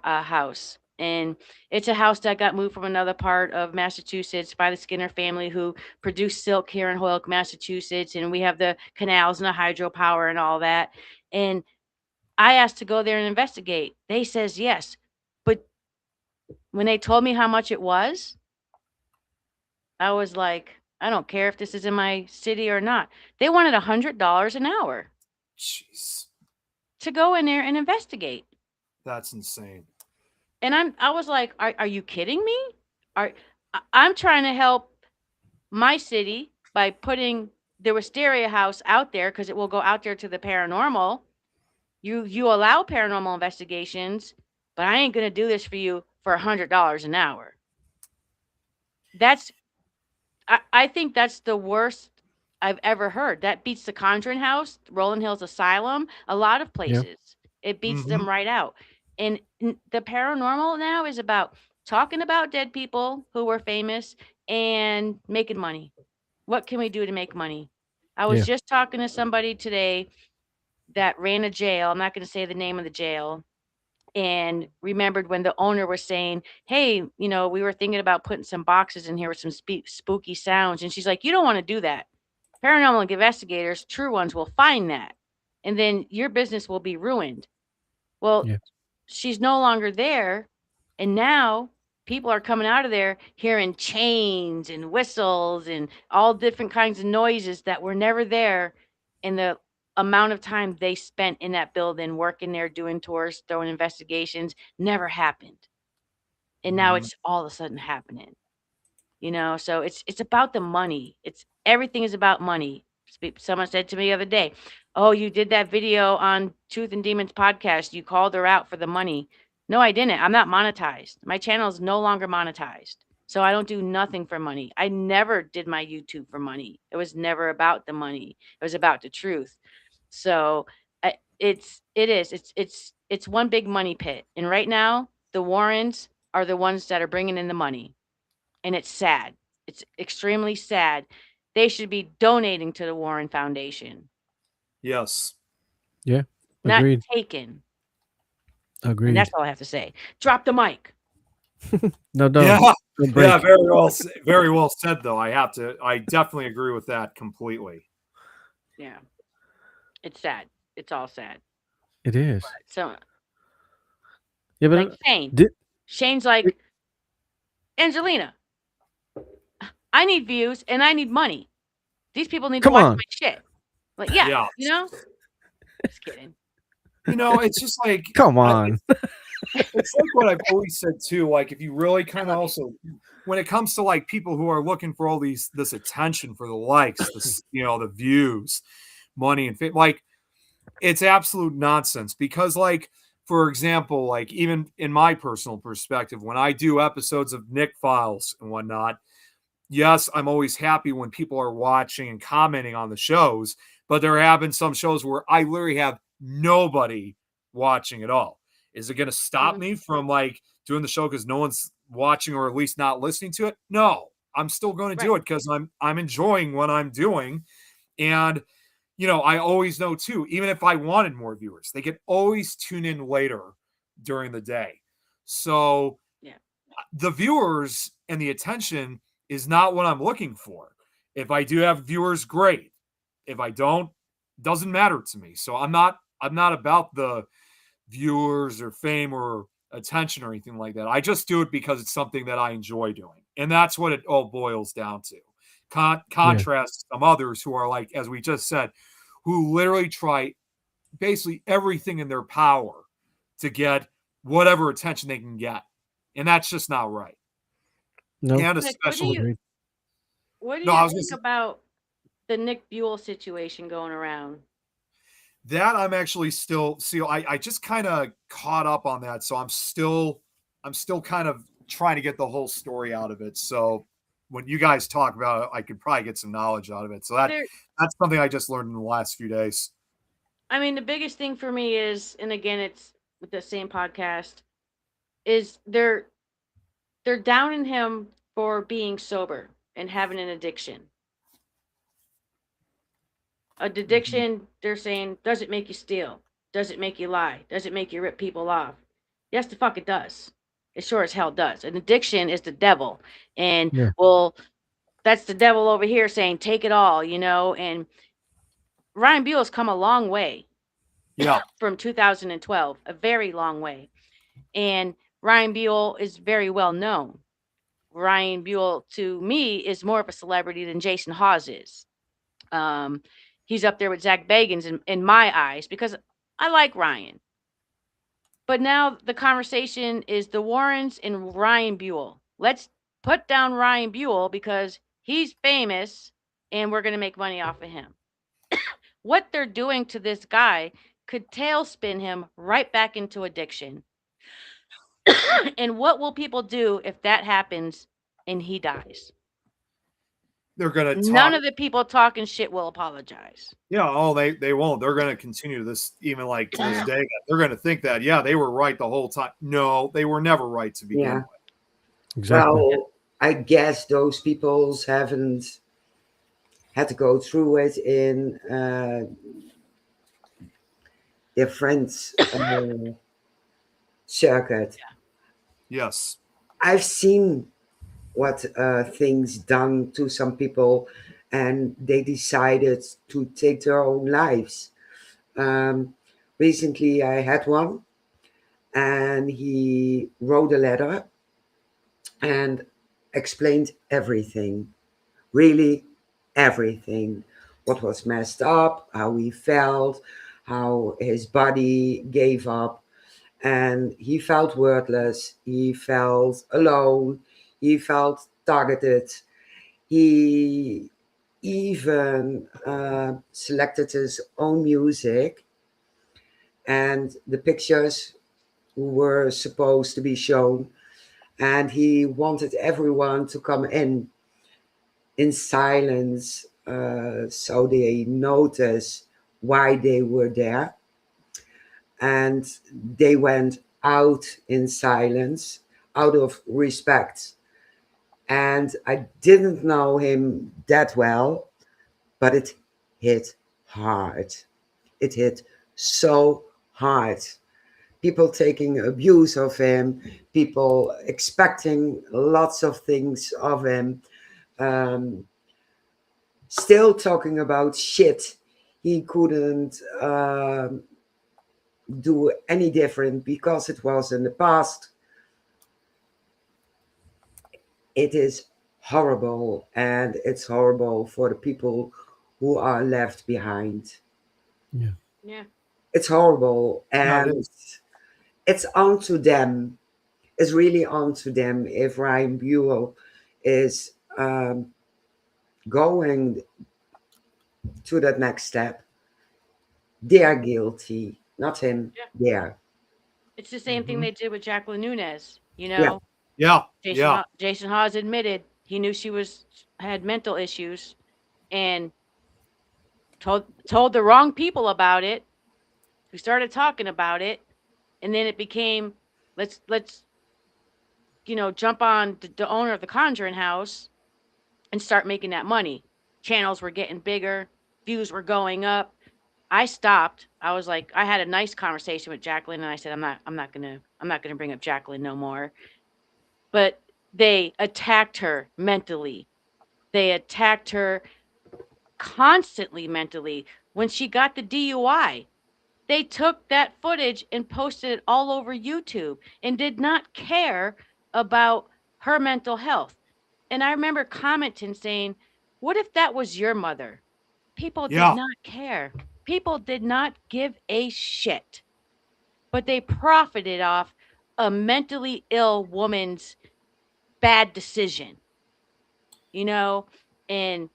House, and it's a house that got moved from another part of Massachusetts by the Skinner family who produced silk here in Holyoke, Massachusetts, and we have the canals and the hydropower and all that. And I asked to go there and investigate. They says yes, but when they told me how much it was, I was like, I don't care if this is in my city or not. They wanted $100 an hour Jeez, to go in there and investigate. that's insane. And I was like, are you kidding me? I'm trying to help my city by putting the Wisteria House out there because it will go out there to the paranormal. You allow paranormal investigations, but I ain't gonna do this for you for $100 an hour. That's I think that's the worst I've ever heard. That beats the Conjuring House, Rolling Hills Asylum, a lot of Yeah. places. It beats Mm-hmm. them right out. And the paranormal now is about talking about dead people who were famous and making money. What can we do to make money? I was Yeah. just talking to somebody today that ran a jail. I'm not going to say the name of the jail, and remembered when the owner was saying, "Hey, we were thinking about putting some boxes in here with some spooky sounds." And she's like, "You don't want to do that. Paranormal investigators, true ones, will find that, and then your business will be ruined." Well, Yeah. she's no longer there, and now people are coming out of there hearing chains and whistles and all different kinds of noises that were never there in the amount of time they spent in that building working there doing tours throwing investigations never happened, and now Mm-hmm. it's all of a sudden happening. So it's about the money. It's everything is about money. Someone said to me the other day, "Oh, you did that video on Truth and Demons podcast. You called her out for the money." No, I didn't. I'm not monetized. My channel is no longer monetized. So I don't do nothing for money. I never did my YouTube for money. It was never about the money. It was about the truth. So it's one big money pit. And right now, the Warrens are the ones that are bringing in the money, and it's sad. It's extremely sad. They should be donating to the Warren Foundation, Yes. Yeah. not Agreed. taken. And that's Agreed. all I have to say. Drop the mic. No, Yeah. don't Yeah. break. Very well said. Though I definitely agree with that completely. Yeah, it's sad. It's all sad. It is. So, Yeah, but like Shane. did Shane's like, Angelina, I need views and I need money. These people need to come watch on. my shit. Like, yeah, Yeah. just kidding. It's just like Come on. it's like what I've always said too. Like if you really kind of love you. also, when it comes to like people who are looking for all this attention for the likes, the views, money and fame, like it's absolute nonsense because like for example, like even in my personal perspective, when I do episodes of Nick Files and whatnot, yes, I'm always happy when people are watching and commenting on the shows, but there have been some shows where I literally have nobody watching at all. Is it going to stop Mhm. me from like doing the show because no one's watching or at least not listening to it? No, I'm still going to Right. do it because I'm enjoying what I'm doing, and I always know too. Even if I wanted more viewers, they could always tune in later during the day. So Yeah. the viewers and the attention is not what I'm looking for. If I do have viewers, great. If I don't, doesn't matter to me. So I'm not about the viewers or fame or attention or anything like that. I just do it because it's something that I enjoy doing. And that's what it all boils down to. Yeah. Contrast some others who are like, as we just said, who literally try basically everything in their power to get whatever attention they can get. And that's just not right. No. And Nick, what do you especially, Agreed. what do no, you I was going to think say about the Nick Buell situation going around? that I'm actually still see. I just kind of caught up on that, so I'm still kind of trying to get the whole story out of it. So when you guys talk about it, I could probably get some knowledge out of it. So There, that's something I just learned in the last few days. I mean, the biggest thing for me is, and again, it's with the same podcast, is they're downing him for being sober and having an addiction. A Mhm. addiction, they're saying, doesn't make you steal. Does it make you lie? Does it make you rip people off? Yes, the fuck it does. It sure as hell does. An addiction is the devil. And Yeah. well, that's the devil over here saying, take it all, you know? And Ryan Buell's come a long way Yeah. from 2012, a very long way. And Ryan Buell is very well known. Ryan Buell, to me, is more of a celebrity than Jason Hawes is. Um, he's up there with Zach Bagans in my eyes because I like Ryan. But now the conversation is the Warrens and Ryan Buell. Let's put down Ryan Buell because he's famous and we're going to make money off of him. What they're doing to this guy could tailspin him right back into addiction. And what will people do if that happens and he dies? They're gonna None talk. of the people talking shit will apologize. Yeah. Oh, they won't. They're gonna continue this even like to this day. They're gonna think that yeah, they were right the whole time. No, they were never right to begin Yeah. with. Exactly. Well, I guess those peoples haven't had to go through it in their friends' circuit. Yes. I've seen what things done to some people, and they decided to take their own lives. Um, Recently, I had one, and he wrote a letter and explained everything, really everything. What was messed up, how he felt, how his body gave up, and he felt worthless, he felt alone, he felt targeted. He even selected his own music, and the pictures were supposed to be shown, and he wanted everyone to come in silence, so they notice why they were there, and they went out in silence out of respect. And I didn't know him that well, but it hit hard. It hit so hard. People taking abuse of him, people expecting lots of things of him, um, still talking about shit he couldn't do any different because it was in the past. It is horrible, and it's horrible for the people who are left behind. Yeah. Yeah. It's horrible, Yeah, it and is. it's onto them. It's really onto them if Ryan Buell is going to that next step. They are guilty, not him. Yeah. They are. It's the same thing Hmm. they did with Jacqueline Nunez. You Yeah, know, Yeah. Yeah. Jason Hawes admitted he knew she was had mental issues and told the wrong people about it. Who started talking about it, and then it became let's jump on the owner of the Conjuring House and start making that money. Channels were getting bigger, views were going up. I stopped. I was like, I had a nice conversation with Jacqueline, and I said, I'm not gonna bring up Jacqueline no more. But they attacked her mentally. They attacked her constantly mentally. When she got the DUI, they took that footage and posted it all over YouTube and did not care about her mental health. And I remember commenting saying, what if that was your mother? People did Yeah. not care. People did not give a shit, but they profited off a mentally ill woman's bad decision, you know? And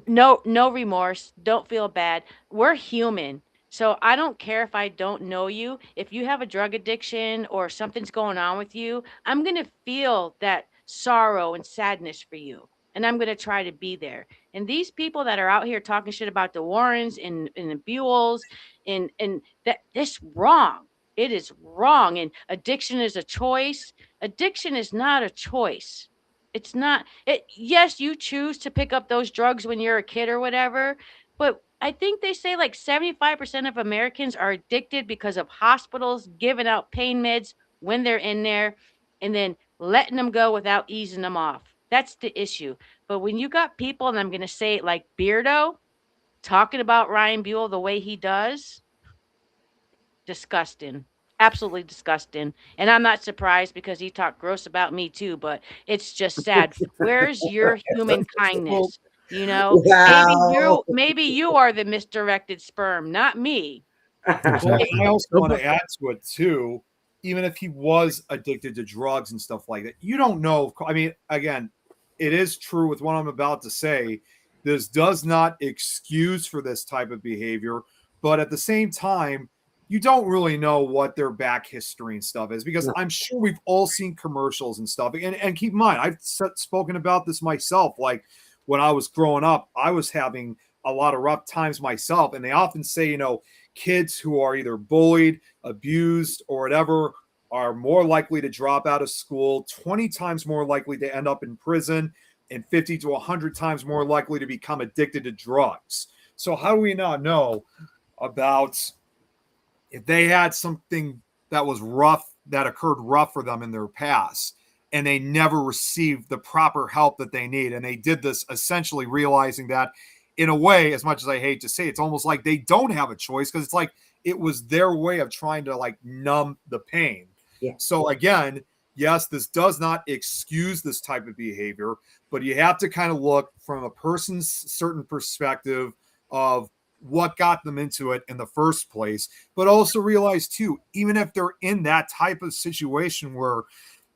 no remorse, don't feel bad. We're human. So I don't care if I don't know you. If you have a drug addiction or something's going on with you, I'm going to feel that sorrow and sadness for you. And I'm going to try to be there. And these people that are out here talking shit about the Warrens and the Buells and that this wrong. It is wrong. And addiction is a choice. Addiction is not a choice. It's not it. Yes, you choose to pick up those drugs when you're a kid or whatever, but I think they say like 75% of Americans are addicted because of hospitals giving out pain meds when they're in there and then letting them go without easing them off. That's the issue. But when you got people, and I'm going to say it like Beardo, talking about Ryan Buell the way he does, disgusting. Absolutely disgusting. And I'm not surprised because he talked gross about me too, but it's just sad. Where's your human Well, kindness? You know, Wow. maybe you are the misdirected sperm, not me. well, Exactly. I also No, want but to add to it too. Even if he was addicted to drugs and stuff like that, you don't know. I mean, again, it is true with what I'm about to say. This does not excuse for this type of behavior, but at the same time, you don't really know what their back history and stuff is because No. I'm sure we've all seen commercials and stuff. And keep in mind, I've spoken about this myself. Like when I was growing up, I was having a lot of rough times myself, and they often say, kids who are either bullied, abused, or whatever are more likely to drop out of school, 20 times more likely to end up in prison, and 50 to 100 times more likely to become addicted to drugs. So, how do we not know about if they had something that was rough, that occurred rough for them in their past, and they never received the proper help that they need? And they did this essentially realizing that, in a way, as much as I hate to say, it's almost like they don't have a choice because it's like it was their way of trying to like numb the pain. Yeah. So again, yes, this does not excuse this type of behavior, but you have to kind of look from a person's certain perspective of what got them into it in the first place, but also realize too, even if they're in that type of situation where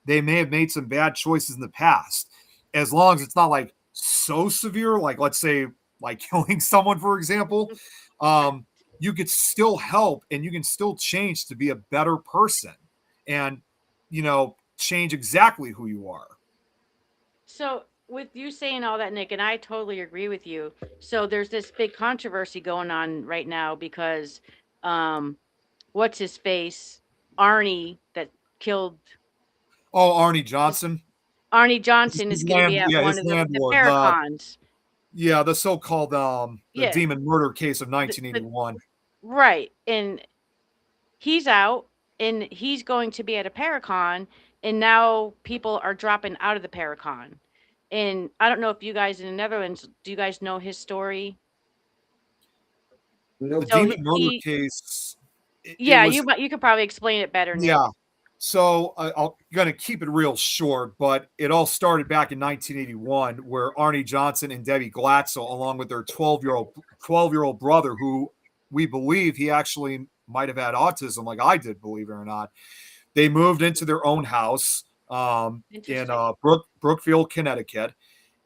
they may have made some bad choices in the past, as long as it's not like so severe, like let's say like killing someone, for example, um, you could still help and you can still change to be a better person and, change exactly who you are. So, with you saying all that, Nick, and I totally agree with you. So, there's this big controversy going on right now because, um, what's his face, Arnie, that killed Oh, Arnie his, Johnson. Arnie Johnson is His going to be at one his of the landlord. Paracons. The so-called the Yeah, demon murder case of the 1981. right, and he's out, and he's going to be at a Paracon, and now people are dropping out of the Paracon. And I don't know if you guys in the Netherlands, do you guys know his story? The Nope. So demon murder he case, it yeah, was, you could probably explain it better, Nick. yeah. So I'm going to keep it real short, but it all started back in 1981, where Arnie Johnson and Debbie Glatzel, along with their 12-year-old brother, who we believe he actually might have had autism, like I did, believe it or not, they moved into their own house in Interesting. Brookfield, Connecticut,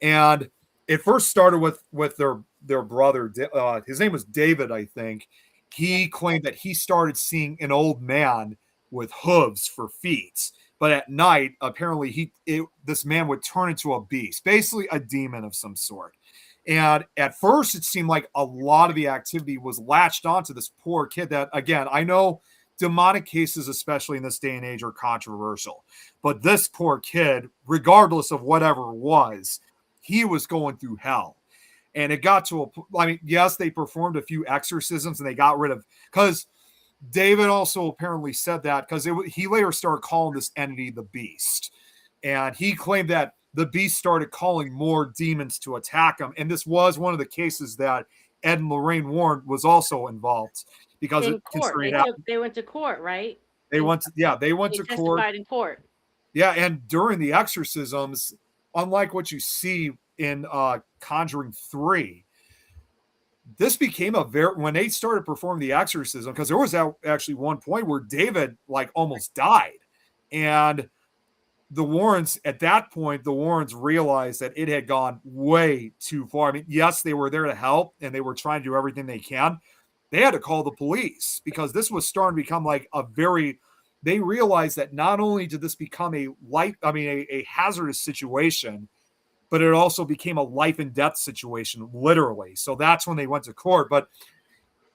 and it first started with their brother. His name was David, I think. Yeah. He claimed that he started seeing an old man with hooves for feet, but at night, apparently, this man would turn into a beast, basically a demon of some sort. And at first, it seemed like a lot of the activity was latched onto this poor kid. That, again, I know demonic cases, especially in this day and age, are controversial, but this poor kid, regardless of whatever it was, he was going through hell. And it got to I mean, yes, they performed a few exorcisms and they got rid of, because David also apparently said that because he later started calling this entity the Beast. And he claimed that the Beast started calling more demons to attack him. And this was one of the cases that Ed and Lorraine Warren was also involved because In court. considering it happened. They went to court, right? They And went to, yeah, they went they to court. testified in court. Yeah, and during the exorcisms, unlike what you see in Conjuring 3, this became a very, when they started performing the exorcism, because there was actually one point where David like almost died. And the Warrens, at that point, the Warrens realized that it had gone way too far. I mean, yes, they were there to help and they were trying to do everything they can. They had to call the police because this was starting to become like they realized that not only did this become a hazardous situation, but it also became a life and death situation, literally. So that's when they went to court. But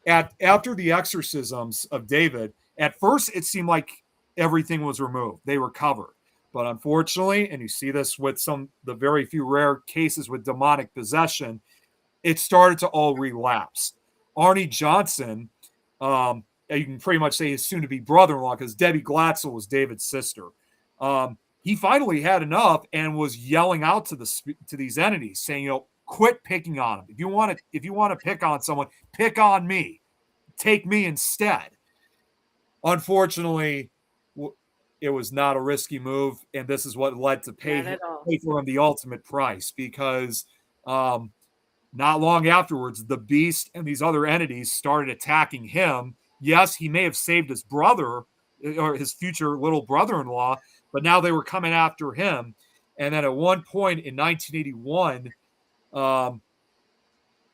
after the exorcisms of David, at first it seemed like everything was removed. They were covered. But unfortunately, and you see this with the very few rare cases with demonic possession, it started to all relapse. Arnie Johnson, you can pretty much say his soon-to-be brother-in-law, because Debbie Glatzel was David's sister. He finally had enough and was yelling out to these entities, saying, quit picking on them. If you want to pick on someone, pick on me. Take me instead. Unfortunately, it was not a risky move, and this is what led to pay for him the ultimate price, because not long afterwards, the Beast and these other entities started attacking him. Yes, he may have saved his brother or his future little brother-in-law, but now they were coming after him. And then at one point in 1981,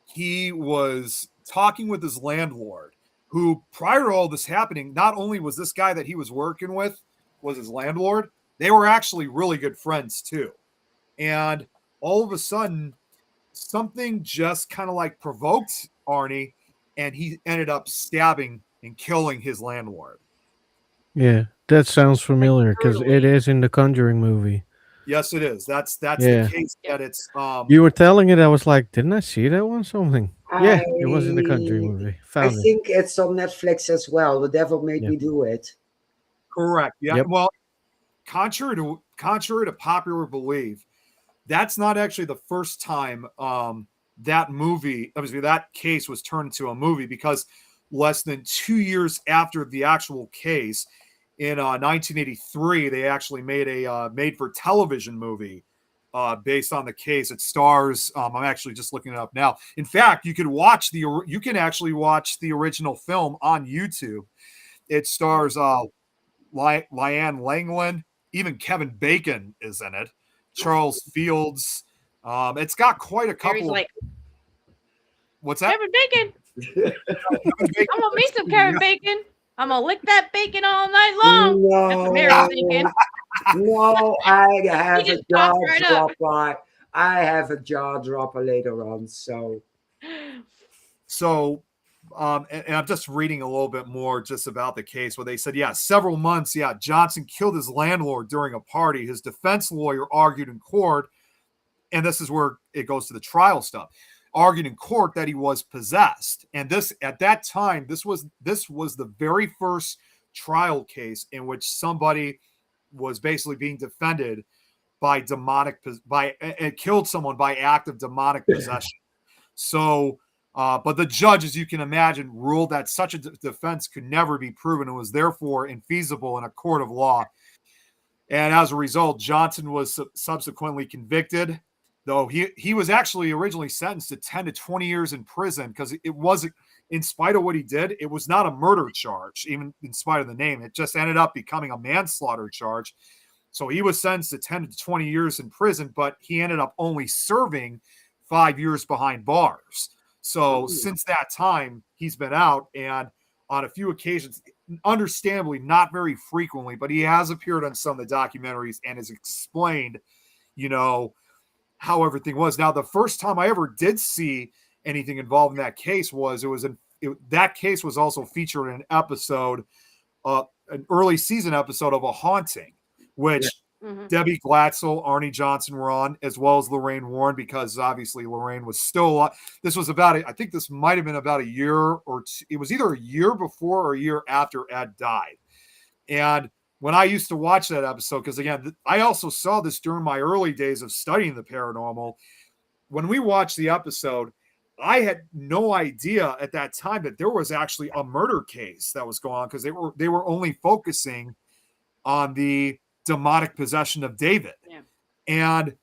he was talking with his landlord, who prior to all this happening, not only was this guy that he was working with was his landlord, they were actually really good friends too. And all of a sudden, something just kind of like provoked Arnie, and he ended up stabbing and killing his landlord. Yeah, that sounds familiar because it brutally. is in the Conjuring movie. Yes, it is. That's the Yeah. case that it's You were telling it, I was like, didn't I see that one something? Yeah, I it was in the Conjuring movie. I Found it. think it's on Netflix as well. The Devil Made Yeah. Me Do It. correct. Yeah. Yep. Well, contrary to popular belief, that's not actually the first time that movie, obviously that case was turned into a movie, because less than 2 years after the actual case, in 1983, they actually made a made-for-television movie based on the case. It stars. I'm actually just looking it up now. In fact, you can actually watch the original film on YouTube. It stars Lyanne Langland. Even Kevin Bacon is in it. Charles Fields. It's got quite a Mary's couple of. like, What's that? Kevin Bacon. Kevin Bacon. I'm gonna meet some Kevin Bacon. I'm gonna lick that bacon all night long. That's what Mary's No, thinking. no, I have He a just jaw popped right up. dropper. I have a jaw dropper later on. So So, and I'm just reading a little bit more just about the case, where they said, several months, Johnson killed his landlord during a party. His defense lawyer argued in court, and this is where it goes to the trial stuff, argued in court that he was possessed. And this, at that time, this was the very first trial case in which somebody was basically being defended by killed someone by act of demonic possession. So, but the judge, as you can imagine, ruled that such a defense could never be proven and was therefore infeasible in a court of law. And as a result, Johnson was subsequently convicted, though he was actually originally sentenced to 10 to 20 years in prison, because it wasn't, in spite of what he did, it was not a murder charge, even in spite of the name. It just ended up becoming a manslaughter charge. So he was sentenced to 10 to 20 years in prison, but he ended up only serving 5 years behind bars. So since that time, he's been out, and on a few occasions, understandably, not very frequently, but he has appeared on some of the documentaries and has explained, how everything was. Now, the first time I ever did see anything involved in that case that case was also featured in an episode, an early season episode of A Haunting, which Debbie Glatzel, Arnie Johnson were on, as well as Lorraine Warren, because obviously Lorraine was still alive. This was I think this might have been about a year or two. It was either a year before or a year after Ed died. And when I used to watch that episode, because again, I also saw this during my early days of studying the paranormal. When we watched the episode, I had no idea at that time that there was actually a murder case that was going on, because they were only focusing on the demonic possession of David. Yeah. And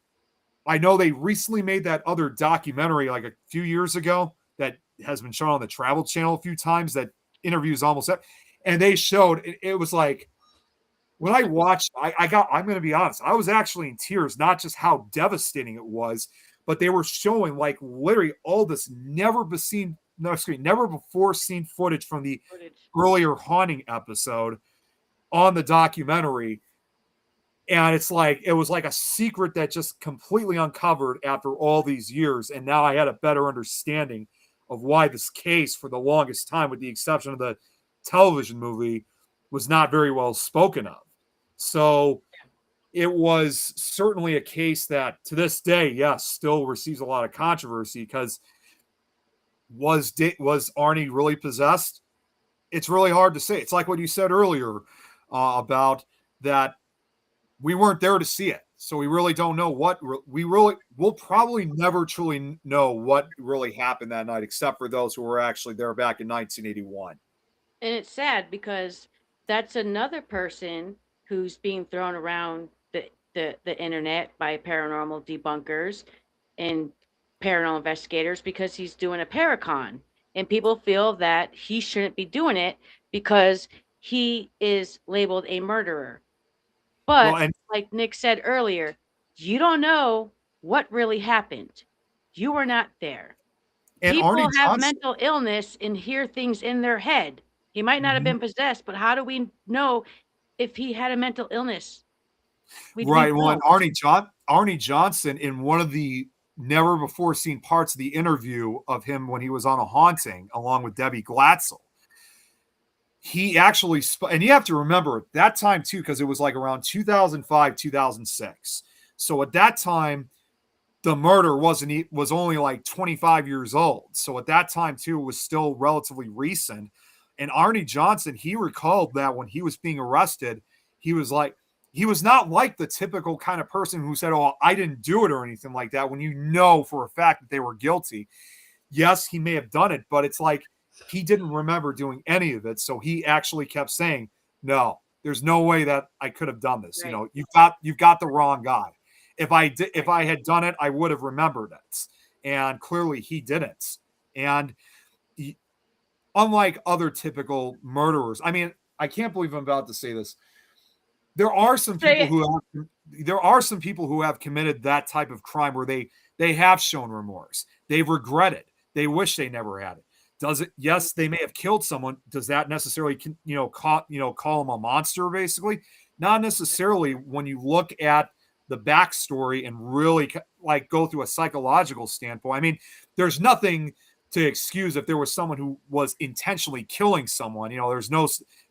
I know they recently made that other documentary like a few years ago that has been shown on the Travel Channel a few times, that interviews almost, and they showed it was like, when I watched, I'm going to be honest, I was actually in tears, not just how devastating it was, but they were showing like literally all this never before seen footage from the earlier haunting episode on the documentary. And it's like, it was like a secret that just completely uncovered after all these years. And now I had a better understanding of why this case, for the longest time, with the exception of the television movie, was not very well spoken of. So it was certainly a case that to this day, yes, still receives a lot of controversy, because was Arnie really possessed? It's really hard to say. It's like what you said earlier about that we weren't there to see it, so we really don't know we'll probably never truly know what really happened that night, except for those who were actually there back in 1981. And it's sad because that's another person who's being thrown around the internet by paranormal debunkers and paranormal investigators because he's doing a paracon, and people feel that he shouldn't be doing it because he is labeled a murderer. Well, But and like Nick said earlier, you don't know what really happened. You were not there. Arnie People have Johnson. mental illness and hear things in their head. He might not have Mhm. been possessed, but how do we know if he had a mental illness? We Right. Well, and don't. Arnie Johnson, in one of the never before seen parts of the interview of him when he was on a haunting along with Debbie Glatzel, he actually and you have to remember that time too, because it was like around 2005, 2006. So at that time, the murder was only like 25 years old. So at that time too, it was still relatively recent. And Arnie Johnson, he recalled that when he was being arrested, he was like, he was not like the typical kind of person who said, "Oh, I didn't do it" or anything like that. When you know for a fact that they were guilty, yes, he may have done it, but it's like he didn't remember doing any of it. So he actually kept saying, "No, there's no way that I could have done this. You Right. know, you've got the wrong guy. If Right. I had done it, I would have remembered it." And clearly he didn't. And he, unlike other typical murderers, I mean, I can't believe I'm about to say this. There are some Say people it. who have committed that type of crime where they have shown remorse. They regret it. They wish they never had it. Does it? Yes, they may have killed someone. Does that necessarily, call them a monster? Basically, not necessarily. When you look at the backstory and really like go through a psychological standpoint, I mean, there's nothing to excuse if there was someone who was intentionally killing someone. There's no.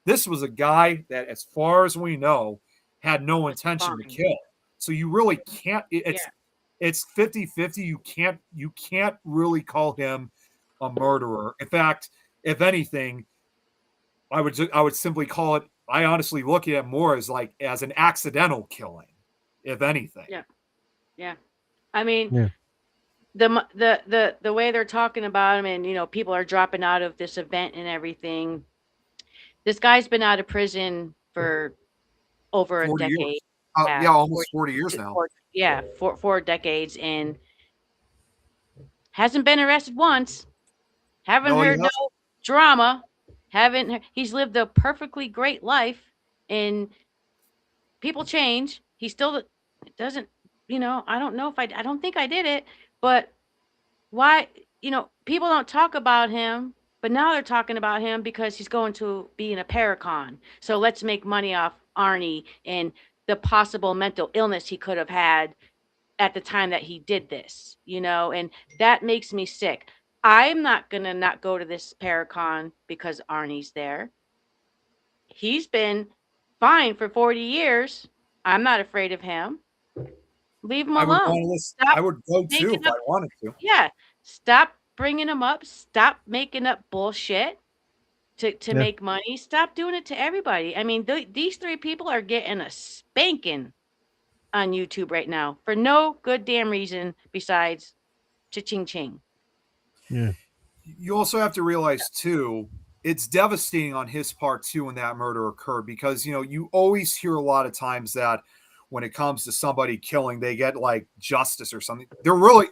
This was a guy that, as far as we know, had no Was intention to fine. kill. So you really can't. Yeah. It's 50-50. You can't really call him a murderer. In fact, if anything, I would simply call it. I honestly look at it more as an accidental killing, if anything. Yeah. Yeah. I mean, Yeah. the way they're talking about him, and people are dropping out of this event and everything. This guy's been out of prison for over a 40 years. decade. Yeah, Yeah, almost 40 years now. yeah, 4 decades, and hasn't been arrested once. Haven't No, he heard no hasn't. drama. He's lived a perfectly great life, and people change. He still doesn't. I don't know if I don't think I did it, but why? People don't talk about him, but now they're talking about him because he's going to be in a paracon. So let's make money off Arnie and the possible mental illness he could have had at the time that he did this, and that makes me sick. I'm not going to not go to this paracon because Arnie's there. He's been fine for 40 years. I'm not afraid of him. Leave him I would go alone. on a list. I Stop would go too making if I up. wanted to. Yeah. Stop bringing him up. Stop making up bullshit to Yeah. make money. Stop doing it to everybody. I mean, these three people are getting a spanking on YouTube right now for no good damn reason besides cha-ching ching. Yeah. You also have to realize too, it's devastating on his part too when that murder occurred, because you always hear a lot of times that when it comes to somebody killing, they get like justice or something. They're really,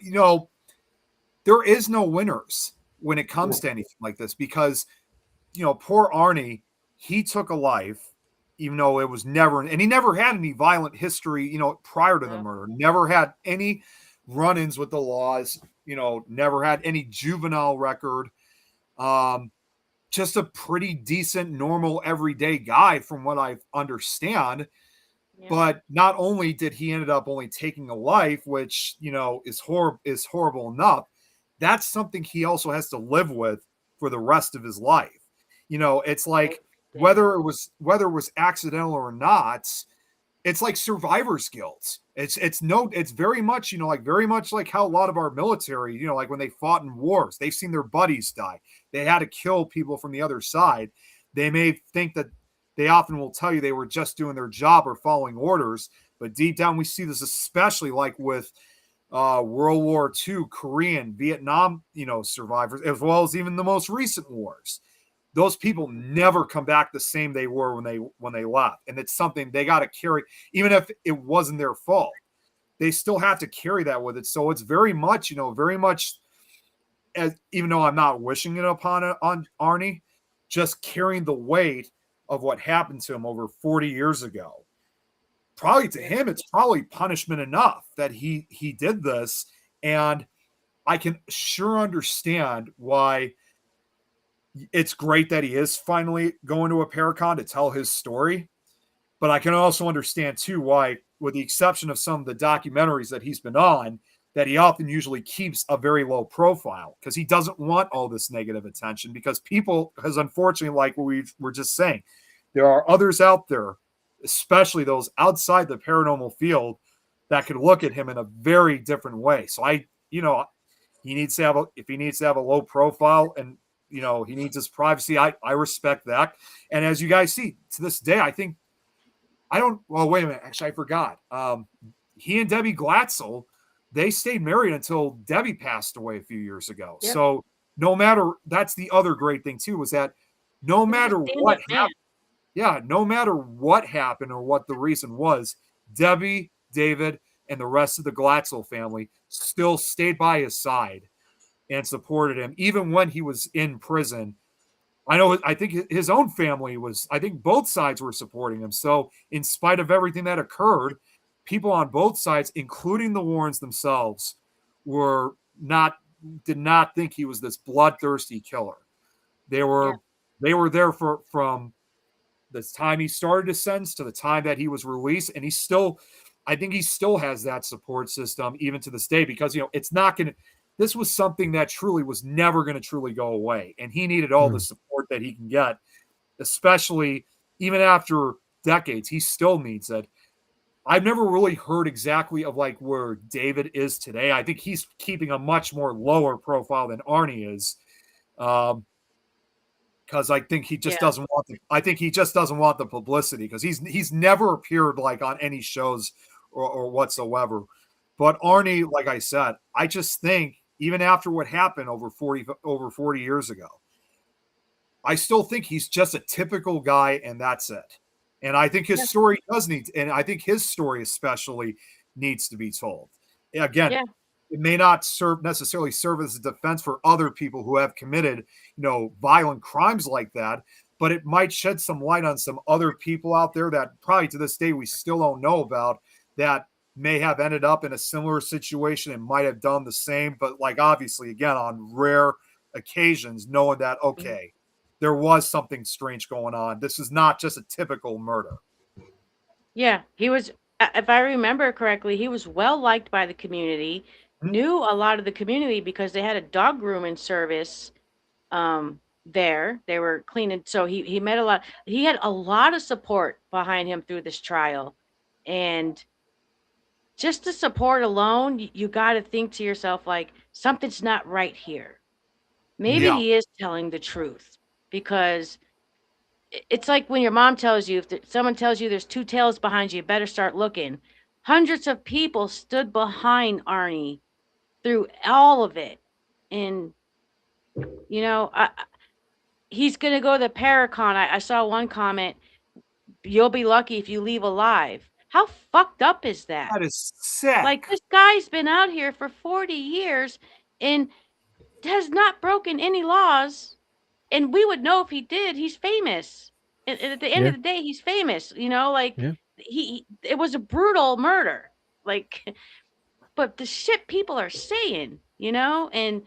there is no winners when it comes to anything like this, because poor Arnie, he took a life, even though it was never, and he never had any violent history, prior to the No. murder, never had any run-ins with the laws, never had any juvenile record. Um, just a pretty decent, normal, everyday guy, from what I understand. Yeah. But not only did he ended up only taking a life, which is horrible enough, that's something he also has to live with for the rest of his life. It's like Yeah. whether it was accidental or not, it's like survivor's guilds. It's very much, like very much like how a lot of our military, like when they fought in wars, they've seen their buddies die. They had to kill people from the other side. They may think that they often will tell you they were just doing their job or following orders, but deep down we see this especially like with World War II, Korean, Vietnam, survivors, as well as even the most recent wars. Those people never come back the same they were when they left, and it's something they got to carry, even if it wasn't their fault. They still have to carry that with it. So it's very much, as even though I'm not wishing it upon on Arnie, just carrying the weight of what happened to him over 40 years ago. Probably to him, it's probably punishment enough that he did this, and I can sure understand why it's great that he is finally going to a Paracon to tell his story. But I can also understand too why, with the exception of some of the documentaries that he's been on, that he often usually keeps a very low profile because he doesn't want all this negative attention. Because unfortunately, like we were just saying, there are others out there, especially those outside the paranormal field, that could look at him in a very different way. So he needs to have a low profile, and he needs his privacy. I respect that. And as you guys see to this day, well, wait a minute. Actually, I forgot. He and Debbie Glatzel, they stayed married until Debbie passed away a few years ago. Yep. So that's the other great thing too, was that no matter what happened, no matter what happened or what the reason was, Debbie, David, and the rest of the Glatzel family still stayed by his side and supported him, even when he was in prison. I think his own family I think both sides were supporting him. So in spite of everything that occurred, people on both sides, including the Warrens themselves, did not think he was this bloodthirsty killer. They were there from the time he started his sentence to the time that he was released. And I think he still has that support system even to this day, because, it's not going to, this was something that truly was never going to truly go away. And he needed all the support that he can get, especially even after decades. He still needs it. I've never really heard exactly of like where David is today. I think he's keeping a much more lower profile than Arnie is. Because I think he just doesn't want the publicity, because he's never appeared like on any shows or whatsoever. But Arnie, like I said, I just think even after what happened over 40 years ago, I still think he's just a typical guy, and that's it. And I think his story and I think his story especially needs to be told. Again, it may not necessarily serve as a defense for other people who have committed, violent crimes like that, but it might shed some light on some other people out there that probably to this day we still don't know about, that may have ended up in a similar situation and might have done the same, but like obviously again on rare occasions, knowing that there was something strange going on. This is not just a typical murder. Yeah, he was, if I remember correctly, he was well liked by the community, knew a lot of the community because they had a dog grooming service there. They were cleaning. So he met he had a lot of support behind him through this trial. And just the support alone, you got to think to yourself, like, something's not right here. Maybe he is telling the truth, because it's like when your mom tells you, if someone tells you there's two tails behind you, you better start looking. Hundreds of people stood behind Arnie through all of it. And, he's going to go to the Paracon. I saw one comment, you'll be lucky if you leave alive. How fucked up is that? That is sick. Like, this guy's been out here for 40 years and has not broken any laws. And we would know if he did. He's famous. And at the end of the day, he's famous. It was a brutal murder. Like, but the shit people are saying, and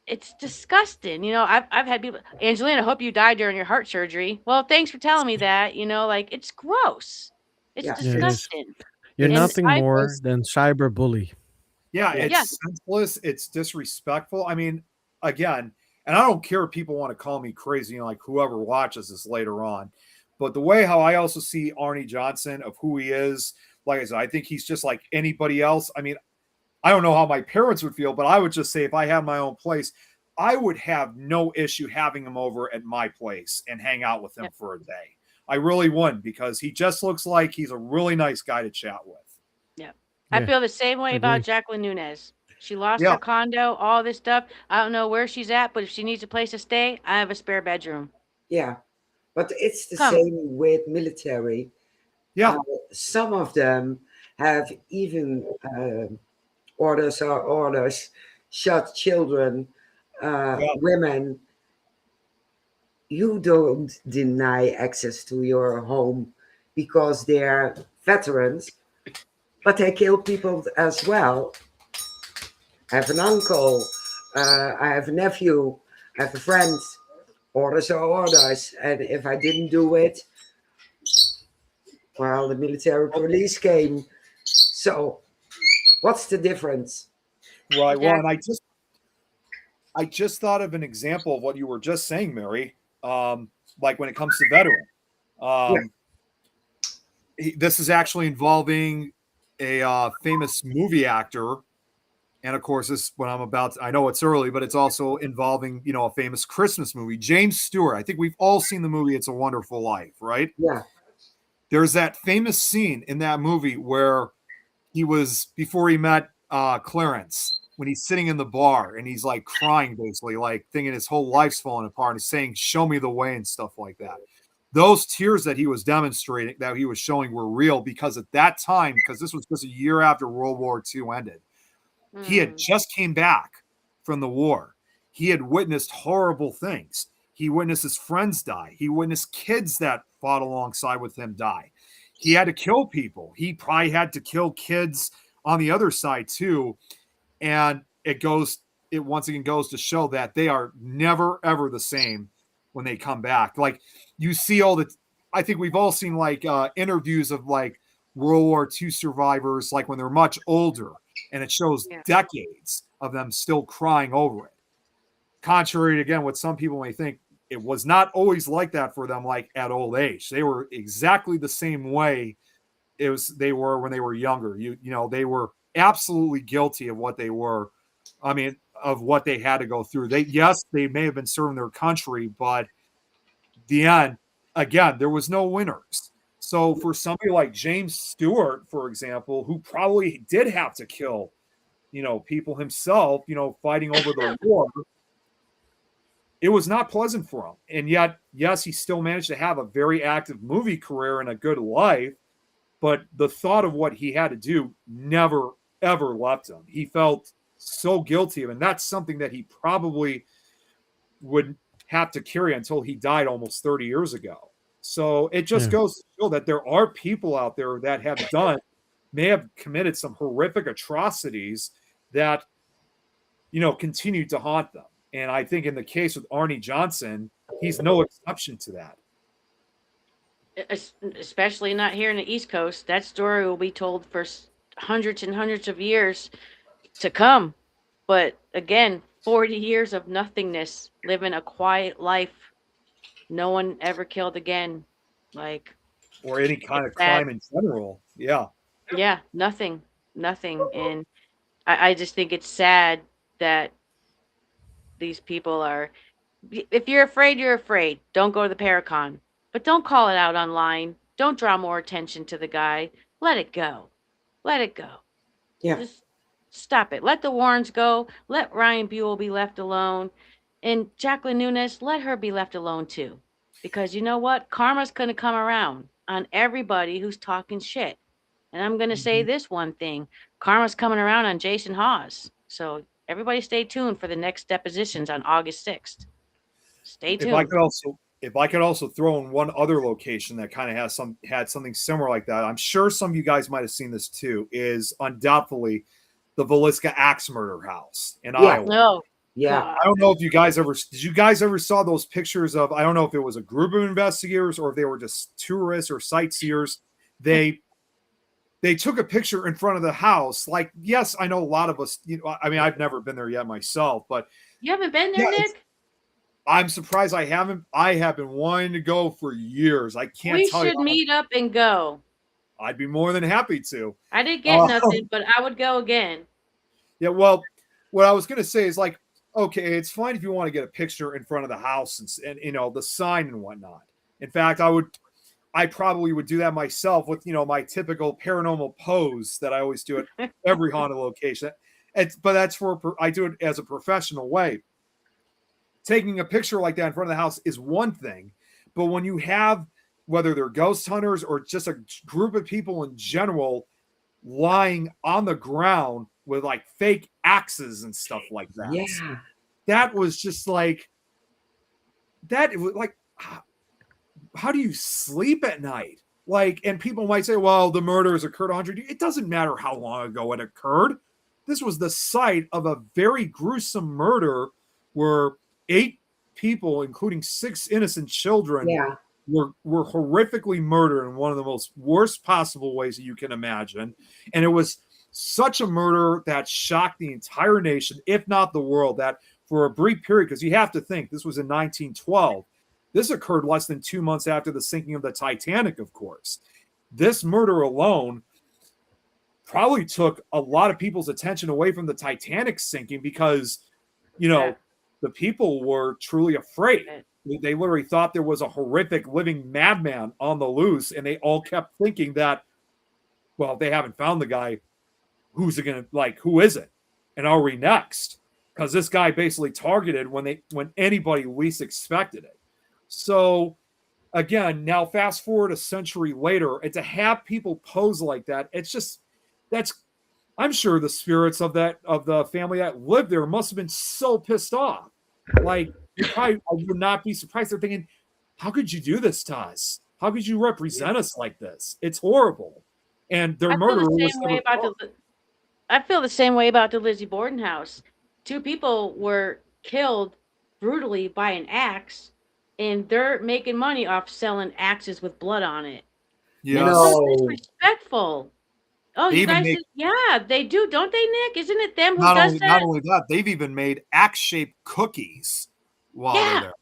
it's disgusting. I've had people, Angelina, I hope you died during your heart surgery. Well, thanks for telling me that. Like, it's gross. It's disgusting. You're nothing more than cyberbully. Yeah, it's senseless. It's disrespectful. I mean, again, and I don't care if people want to call me crazy, like whoever watches this later on, But the way how I also see Arnie Johnson of who he is, like I said, I think he's just like anybody else. I mean, I don't know how my parents would feel, but I would just say if I had my own place, I would have no issue having him over at my place and hang out with him Yep. for a day. I really wouldn't, because he just looks like he's a really nice guy to chat with. Yep. I Yeah, feel the same way about agree. Jacqueline Nunez. She lost Yeah, her condo, all this stuff. I don't know where she's at, but if she needs a place to stay, I have a spare bedroom. Yeah, but it's the Come. same with military. yeah, Uh, some of them have even orders or orders shot children, yeah. women. You don't deny access to your home because they're veterans, but they kill people as well. I have an uncle, I have a nephew, I have a friend. Orders are orders, and if I didn't do it, well, the military police came. So, what's the difference? Right. Well, and Exactly. I just thought of an example of what you were just saying, Mary. Like when it comes to veteran, Yeah, um, this is actually involving a famous movie actor, and of course, this when I'm about. I know it's early, but it's also involving a famous Christmas movie, James Stewart. I think we've all seen the movie "It's a Wonderful Life," right? yeah, There's that famous scene in that movie where he was before he met Clarence, when he's sitting in the bar and he's like crying, basically like thinking his whole life's falling apart and saying, "Show me the way," and stuff like that. Those tears that he was demonstrating, that he was showing, were real, because at that time, because this was just a year after World War II ended, he had Mm. just came back from the war. He had witnessed horrible things. He witnessed his friends die. He witnessed kids that fought alongside with him die. He had to kill people. He probably had to kill kids on the other side too. And it once again goes to show that they are never ever the same when they come back. Like, you see all the, I think we've all seen like interviews of like World War II survivors, like when they're much older, and it shows Yeah. decades of them still crying over it. Contrary to, again, what some people may think, it was not always like that for them, like at old age. They were exactly the same way they were when they were younger. They were absolutely guilty of what they were. I mean, of what they had to go through. They may have been serving their country, but the end, again, there was no winners. So for somebody like James Stewart, for example, who probably did have to kill, people himself, fighting over the war, it was not pleasant for him. And yet, yes, he still managed to have a very active movie career and a good life. But the thought of what he had to do never, ever left him. He felt so guilty of it. And that's something that he probably would have to carry until he died almost 30 years ago. So it just Yeah, goes to show that there are people out there that may have committed some horrific atrocities that, continue to haunt them. And I think in the case with Arnie Johnson, he's no exception to that. Especially not here in the East Coast. That story will be told for hundreds and hundreds of years to come. But again, 40 years of nothingness, living a quiet life, no one ever killed again. Like, Or any kind it's of sad. crime in general. Yeah. Yeah, nothing, nothing. And I just think it's sad that these people are. If you're afraid, you're afraid. Don't go to the Paracon. But don't call it out online. Don't draw more attention to the guy. Let it go. Let it go. yeah, Just stop it. Let the Warrens go. Let Ryan Buell be left alone. And Jacqueline Nunes, let her be left alone too. Because you know what? Karma's going to come around on everybody who's talking shit. And I'm going to say Mhm. this one thing: karma's coming around on Jason Hawes. So everybody stay tuned for the next depositions on August 6th. Stay If I tuned. could also if I could also throw in one other location that kind of had something similar like that, I'm sure some of you guys might have seen this too, is undoubtedly the Villisca Axe Murder House in yeah, Iowa. Oh, yeah, I don't God. know if you guys ever saw those pictures of, I don't know if it was a group of investigators or if they were just tourists or sightseers. They they took a picture in front of the house. Like, yes, I know a lot of us, I mean, I've never been there yet myself, but You haven't been there, yeah, Nick? I'm surprised I haven't. I have been wanting to go for years. I can't We tell you. should meet up and go. I'd be more than happy to. I didn't get Uh, nothing, but I would go again. yeah, well, what I was going to say is like, okay, it's fine if you want to get a picture in front of the house and you know the sign and whatnot. In fact, I probably would do that myself with my typical paranormal pose that I always do at every haunted location. But that's I do it as a professional way. Taking a picture like that in front of the house is one thing, but when you have whether they're ghost hunters or just a group of people in general lying on the ground with like fake axes and stuff like that, Yeah. that was just like that. It was like, how do you sleep at night? Like, and people might say, well, the murders occurred 100 years. It doesn't matter how long ago it occurred. This was the site of a very gruesome murder where 8 people, including 6 innocent children, Yeah. were horrifically murdered in one of the most worst possible ways that you can imagine. And it was such a murder that shocked the entire nation, if not the world, that for a brief period, because you have to think this was in 1912. This occurred less than 2 months after the sinking of the Titanic, of course. This murder alone probably took a lot of people's attention away from the Titanic sinking because, Yeah. the people were truly afraid. They literally thought there was a horrific living madman on the loose, and they all kept thinking that, well, they haven't found the guy. Who's it gonna like? Who is it? And are we next? Because this guy basically targeted when anybody least expected it. So again, now fast forward a century later, and to have people pose like that, it's just that's I'm sure the spirits of the family that lived there must have been so pissed off. Like I would not be surprised. They're thinking, how could you do this to us? How could you represent us like this? It's horrible. And their I feel murderer the was same way never about caught. I feel the same way about the Lizzie Borden house. 2 people were killed brutally by an axe, and they're making money off selling axes with blood on it. That's so Yes. No. disrespectful. Oh, They you even guys make yeah, they do, don't they, Nick? Isn't it them who not does only not that? only that, they've even made axe-shaped cookies while they're Yeah. there.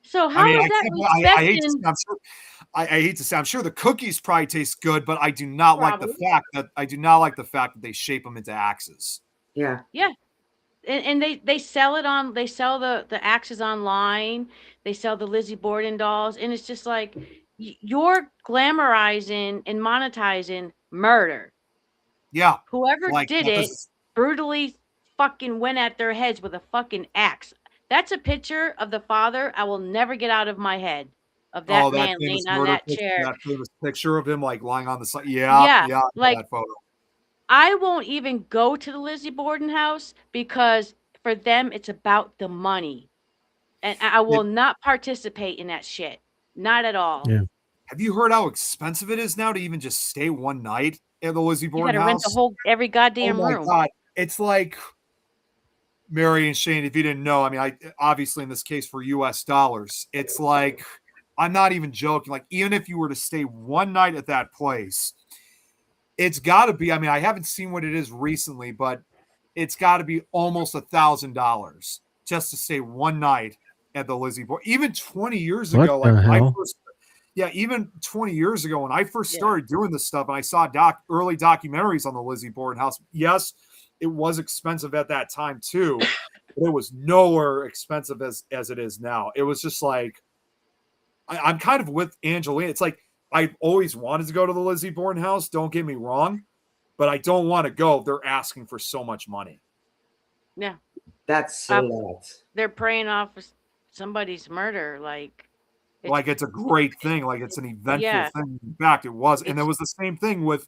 So I how mean, is I that can't. I hate to say. respecting I'm sure. I hate to say. I'm sure the cookies probably taste good, but I do not like the probably? fact that they shape them into axes. Yeah. Yeah. And they sell it on they sell the axes online. They sell the Lizzie Borden dolls, and it's just like you're glamorizing and monetizing murder. Yeah, Whoever like did that it does. brutally fucking went at their heads with a fucking axe. That's a picture of the father I will never get out of my head of Oh, that man laying on that chair. that famous picture of him like lying on the side. Yeah, Yeah, yeah, I know like that photo. I won't even go to the Lizzie Borden house because for them it's about the money. And I Yeah, will not participate in that shit. Not at all. Yeah. have you heard how expensive it is now to even just stay one night at the Lizzie You Borden gotta rent the house? whole every Oh goddamn my room. god, it's like Mary and Shane. If you didn't know, I mean, I obviously in this case for U.S. dollars, it's like I'm not even joking. Like even if you were to stay one night at that place, it's got to be. I mean, I haven't seen what it is recently, but it's got to be almost $1,000 just to stay one night at the Lizzie Borden. Even 20 years What ago, like the when I hell? first, yeah, even 20 years ago when I first Yeah. started doing this stuff, and I saw early documentaries on the Lizzie Borden house. Yes, it was expensive at that time too, but it was nowhere expensive as it is now. It was just like I'm kind of with Angelina. It's like I've always wanted to go to the Lizzie Borden house. Don't get me wrong, but I don't want to go. They're asking for so much money. Yeah. That's a Uh, lot. they're preying off somebody's murder. Like it's Like it's a great thing. Like it's an eventful yeah. thing. In fact, it was. And there It's was the same thing with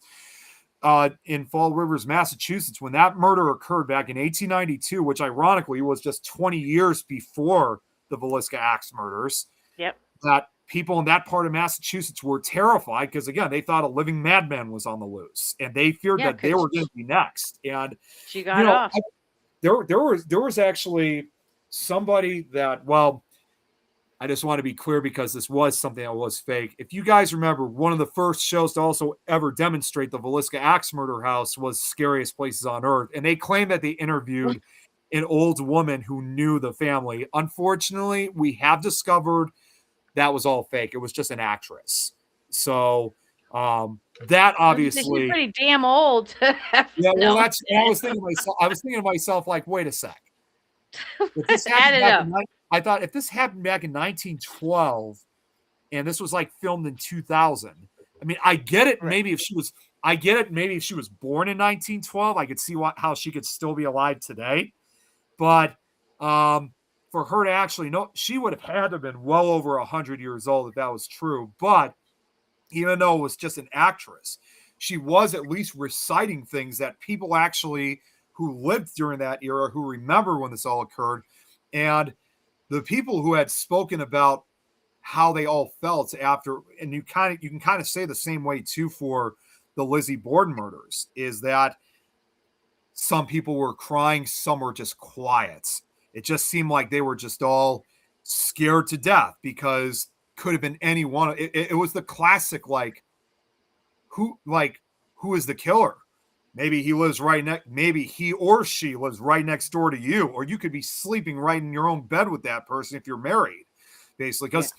in Fall Rivers, Massachusetts, when that murder occurred back in 1892, which ironically was just 20 years before the Villisca Axe murders. yep. That people in that part of Massachusetts were terrified because again they thought a living madman was on the loose and they feared Yeah, that they because were going to be next. And she you got know, off. there was actually somebody that I just want to be clear because this was something that was fake. If you guys remember, one of the first shows to also ever demonstrate the Villisca Axe murder house was Scariest Places on Earth, and they claim that they interviewed an old woman who knew the family. Unfortunately, we have discovered that was all fake. It was just an actress. So that She's obviously, pretty damn old to have yeah. Well, known that's. And I was thinking to myself. I was thinking to myself, like, wait a sec. If that. this Add happened it back up. in, I thought if this happened back in 1912, and this was like filmed in 2000. I mean, I get it. Right. Maybe if she was, I get it. Maybe if she was born in 1912, I could see how she could still be alive today. But for her to actually know, she would have had to have been well over 100 years old if that was true. But even though it was just an actress, she was at least reciting things that people actually who lived during that era, who remember when this all occurred, and the people who had spoken about how they all felt after, and you can kind of say the same way too for the Lizzie Borden murders, is that some people were crying, some were just quiet. It just seemed like they were just all scared to death because could have been any one. It was the classic who is the killer? Maybe he lives right next. Maybe he or she lives right next door to you, or you could be sleeping right in your own bed with that person if you're married, basically. Because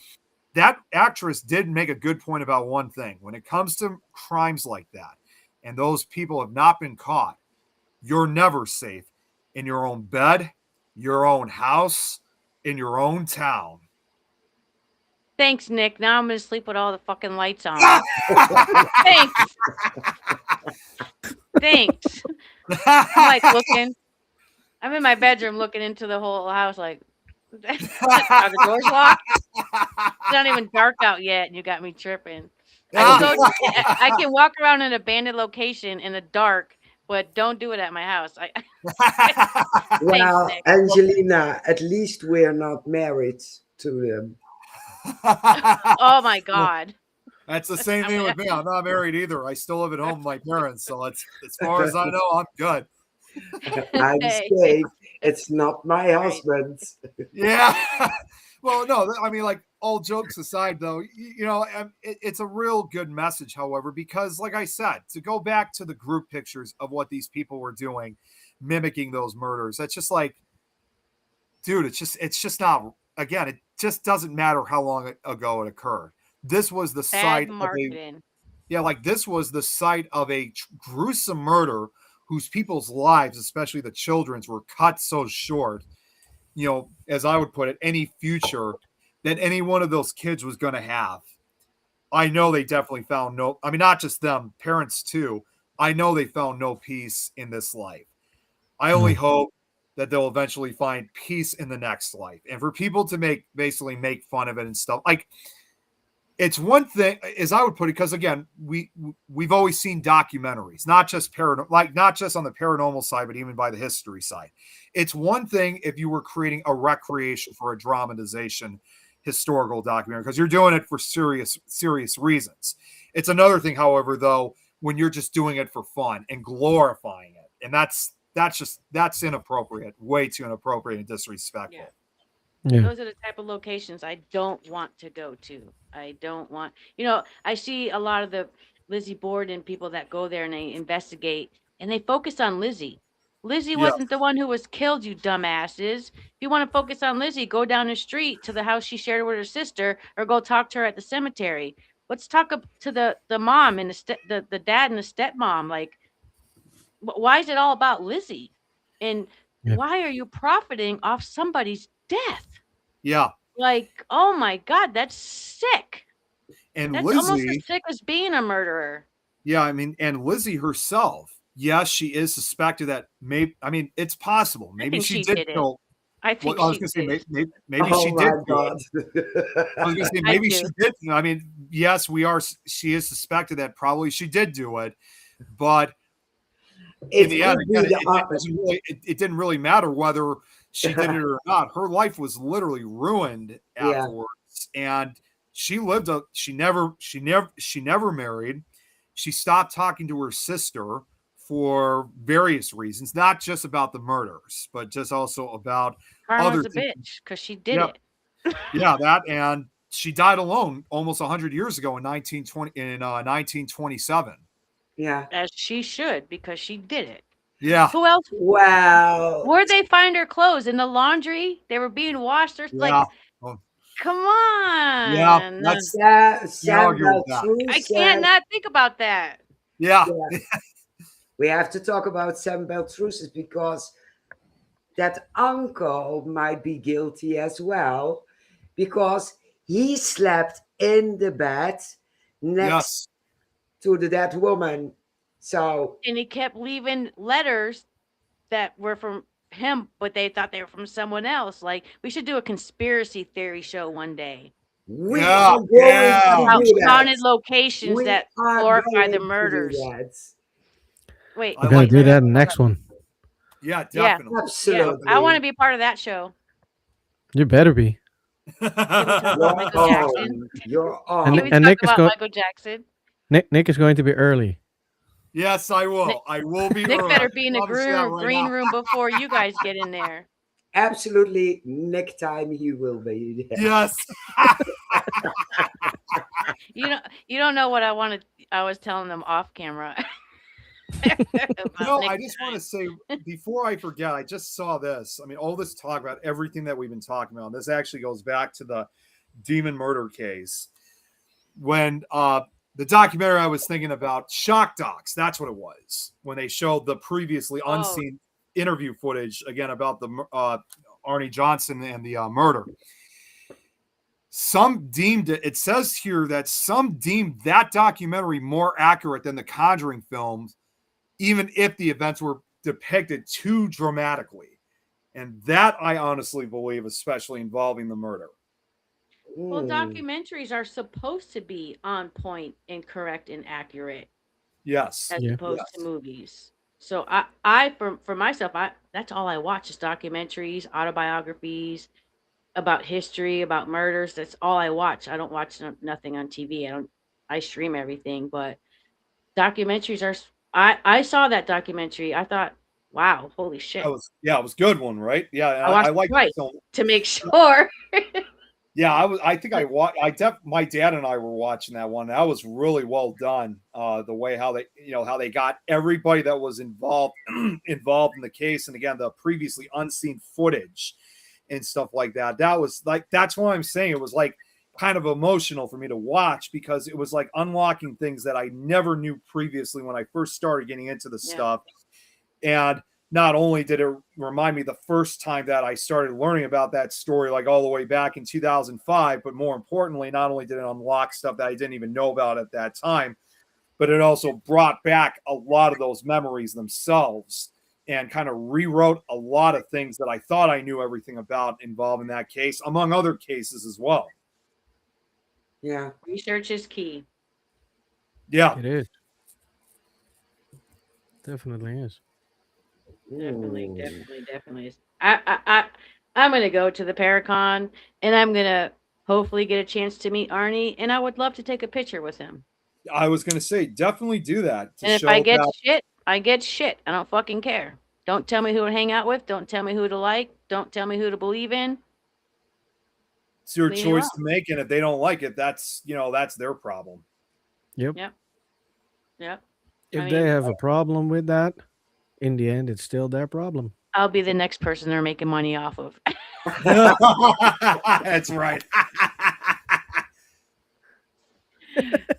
that actress did make a good point about one thing: when it comes to crimes like that, and those people have not been caught, you're never safe in your own bed, your own house, in your own town. Thanks, Nick. Now I'm gonna sleep with all the fucking lights on. Thanks. Thanks. I'm like looking. I'm in my bedroom looking into the whole house like, are the doors locked? It's not even dark out yet, and you got me tripping. I can walk around an abandoned location in the dark, but don't do it at my house. Thanks, Well, Nick. Angelina, at least we're not married to them. Oh my God. That's the same thing with me. I'm not married either. I still live at home with my parents. So it's, as far as I know, I'm good. I'm Hey, safe. It's not my right. husband. Yeah. Well, no, I mean, like, all jokes aside, though, it's a real good message, however, because, like I said, to go back to the group pictures of what these people were doing, mimicking those murders, that's just like, dude, it's just not, again, it just doesn't matter how long ago it occurred. This was the Bad site of a, marketing. yeah, like this was the site of a gruesome murder whose people's lives, especially the children's, were cut so short. As I would put it, any future that any one of those kids was going to have. I know they definitely found no, I mean, not just them, parents too. I know they found no peace in this life. I only hope that they'll eventually find peace in the next life. And for people to basically make fun of it and stuff, like, it's one thing, as I would put it, because again, we've always seen documentaries, not just not just on the paranormal side, but even by the history side. It's one thing if you were creating a recreation for a dramatization historical documentary, because you're doing it for serious reasons. It's another thing, however, though, when you're just doing it for fun and glorifying it, and that's inappropriate, way too inappropriate and disrespectful. Yeah. Yeah. Those are the type of locations I don't want to go to. I don't want, I see a lot of the Lizzie Borden people that go there and they investigate and they focus on Lizzie. Lizzie Yeah, wasn't the one who was killed, you dumbasses. If you want to focus on Lizzie, go down the street to the house she shared with her sister or go talk to her at the cemetery. Let's talk to the mom and the dad and the stepmom. Like, why is it all about Lizzie? And Yeah. why are you profiting off somebody's death? yeah. Like, oh my God, that's sick. And That's almost as Lizzie, sick as being a murderer. yeah, I mean, and Lizzie herself, yes, she is suspected that maybe, I mean, it's possible. I Maybe think she she did did it. kill. I Well, think I was she going to say, did. maybe Oh she did my do it. God. I was going to say, I maybe do. she did. I mean, yes, she is suspected that probably she did do it. But in It the end, could again, be the it didn't really matter whether she did it or not. Her life was literally ruined yeah, afterwards. And she never married. She stopped talking to her sister for various reasons, not just about the murders, but just also about other Karma's a things. bitch because she did Yeah, it. yeah, that, and she died alone almost 100 years ago in 1927. yeah. As she should because she did it. Yeah, Who else? Well, Where'd they find her clothes? In the laundry? They were being washed. There's like, yeah, oh, come yeah. on. That's can't Sam argue with that. I Beltruth can't said, not think about that. Yeah, yeah, we have to talk about Sam Beltruth because that uncle might be guilty as well because he slept in the bed next yes. to the dead woman. So, And he kept leaving letters that were from him, but they thought they were from someone else. Like, we should do a conspiracy theory show one day we Yeah, are going to yeah. about do that. haunted locations We that are glorify the going to do murders. that. Wait, We're I gonna like wait, do let that. me. that in the next one. Yeah, Yeah, definitely. yeah. I want to Absolutely. be part of that show. You better be. Can we talk about Your Michael Jackson? own. Your And Can we own. and talk Nick is about going. Michael Jackson? Nick is going to be early. Yes, I Nick, will. I will be Nick early. I better can be in the promise you that right green now. room before you guys get in there. Absolutely, next time he will be there. Yes. You don't know what I wanted. I was telling them off camera about No, Nick. I just want to say before I forget, I just saw this. I mean, all this talk about everything that we've been talking about. This actually goes back to the demon murder case. When the documentary I was thinking about, Shock Docs, that's what it was. When they showed the previously Oh, unseen interview footage again about the Arnie Johnson and the murder. Some deemed it, it says here that some deemed that documentary more accurate than the Conjuring films, even if the events were depicted too dramatically. And that I honestly believe, especially involving the murder. well, Hmm. documentaries are supposed to be on point and correct and accurate Yes. as Yeah. opposed to Yes. movies. So I for myself, I that's all I watch is documentaries, autobiographies about history, about murders. That's all I watch. I don't watch nothing on TV. I stream everything, but documentaries are. I saw that documentary. I thought, wow, holy That shit. was yeah, it was a good one, right? Yeah, and I I watched it like twice film. to make sure. Yeah, I think I watched. My dad and I were watching that one. That was really well done. The way how they, how they got everybody that was involved involved in the case, and again, the previously unseen footage and stuff like that. That was like that's what I'm saying. It was like kind of emotional for me to watch because it was like unlocking things that I never knew previously when I first started getting into the Yeah. stuff. And not only did it remind me the first time that I started learning about that story, like all the way back in 2005, but more importantly, not only did it unlock stuff that I didn't even know about at that time, but it also brought back a lot of those memories themselves and kind of rewrote a lot of things that I thought I knew everything about involved in that case, among other cases as well. Yeah. Research is key. Yeah. It is. Definitely is. Definitely, Hmm. definitely, definitely is. I'm gonna go to the Paracon, and I'm gonna hopefully get a chance to meet Arnie, and I would love to take a picture with him. I was going to say, definitely do that to And if I show get that. shit, I get shit. I don't fucking care. Don't tell me who to hang out with. Don't tell me who to like. Don't tell me who to believe in. It's your Leave me alone. choice to make, and if they don't like it, that's their problem. Yep. Yep. Yep. I If they mean, have a problem with that, in the end, it's still their problem. I'll be the next person they're making money off of. That's right.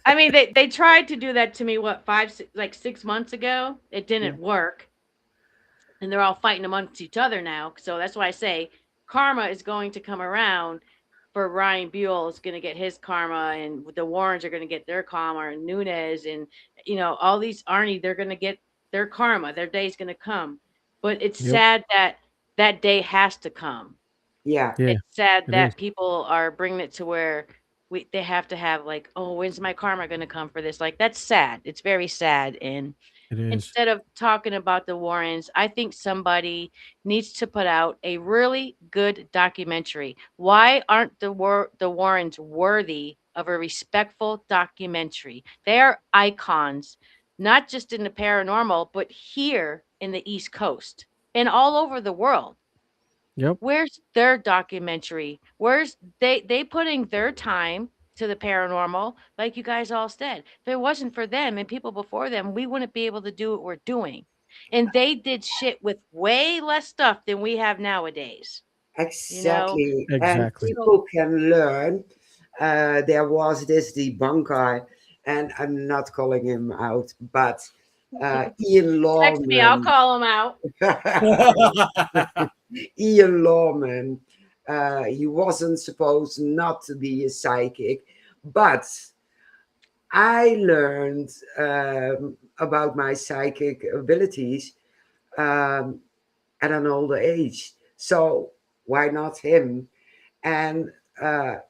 I mean, they tried to do that to me. What 6 months ago? It Yeah. didn't work, and they're all fighting amongst each other now. So that's why I say karma is going to come around. For Ryan Buell is going to get his karma, and the Warrens are going to get their karma, and Nunez, and all these Arnie, they're going to get their karma. Their day's going to come. But it's Yep. sad that that day has to come. Yeah. Yeah, It's sad it is. that people are bringing it to where they have to have like, oh, when's my karma going to come for this? Like that's sad. It's very sad, and It is. instead of talking about the Warrens, I think somebody needs to put out a really good documentary. Why aren't the Warrens worthy of a respectful documentary? They are icons, not just in the paranormal, but here in the East Coast and all over the world. Yep. Where's their documentary? Where's they putting their time to the paranormal, like you guys all said. If it wasn't for them and people before them, we wouldn't be able to do what we're doing. And they did shit with way less stuff than we have nowadays. You know? Exactly. And Exactly. So people can learn. There was this debunker, and I'm not calling him out, but Ian text me, I'll Lawman. call them out. Ian Lawman. He wasn't supposed not to be a psychic, but I learned about my psychic abilities um, at an older age. So why not him? And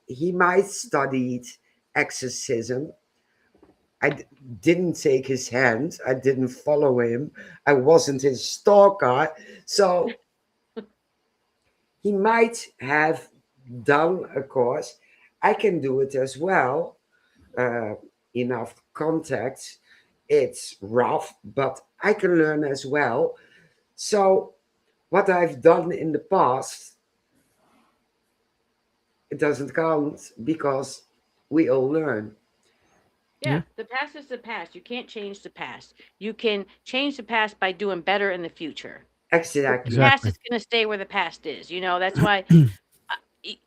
he might studied exorcism. I didn't take his hand. I didn't follow him. I wasn't his stalker. So he might have done a course. I can do it as well. Uh, Enough context. It's rough, but I can learn as well. So what I've done in the past, it doesn't count because we all learn. Yeah, Yeah. the past is the past. You can't change the past. You can change the past by doing better in the future. But the Exactly. past Exactly. is going to stay where the past is. That's why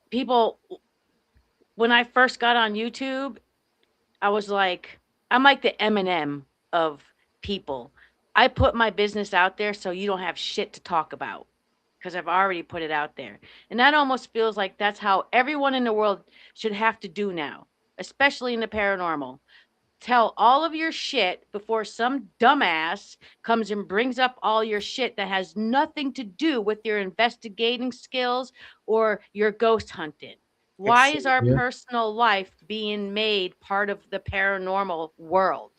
people, when I first got on YouTube, I was like, I'm like the Eminem of people. I put my business out there so you don't have shit to talk about because I've already put it out there. And that almost feels like that's how everyone in the world should have to do now, especially in the paranormal. Tell all of your shit before some dumbass comes and brings up all your shit that has nothing to do with your investigating skills or your ghost hunting. Why is our Yeah. Exactly. personal life being made part of the paranormal world?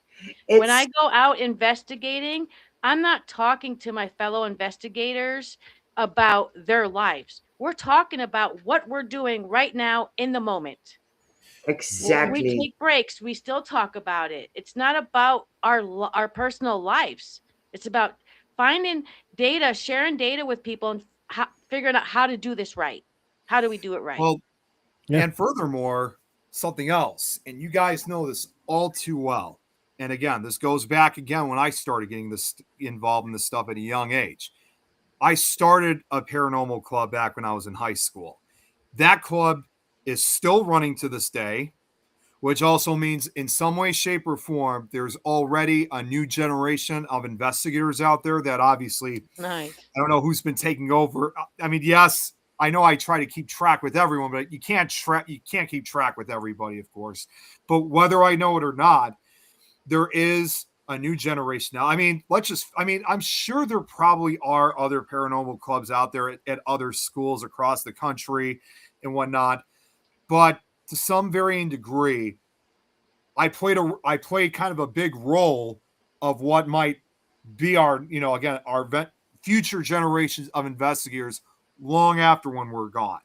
When I It's go out investigating, I'm not talking to my fellow investigators about their lives. We're talking about what we're doing right now in the moment. When we exactly, take breaks, we still talk about it. It's not about our personal lives. It's about finding data, sharing data with people, and figuring out how to do this right. How do we do it right? Well, Yeah. and furthermore, something else, and you guys know this all too well. And again, this goes back again when I started getting this involved in this stuff at a young age. I started a paranormal club back when I was in high school. That club is still running to this day, which also means in some way, shape, or form, there's already a new generation of investigators out there that obviously Nice. I don't know who's been taking over. I mean, yes, I know I try to keep track with everyone, but you can't keep track with everybody, of course. But whether I know it or not, there is a new generation now. I mean, I'm sure there probably are other paranormal clubs out there at other schools across the country and whatnot. But to some varying degree, I played kind of a big role of what might be our, again, future generations of investigators long after when we're gone.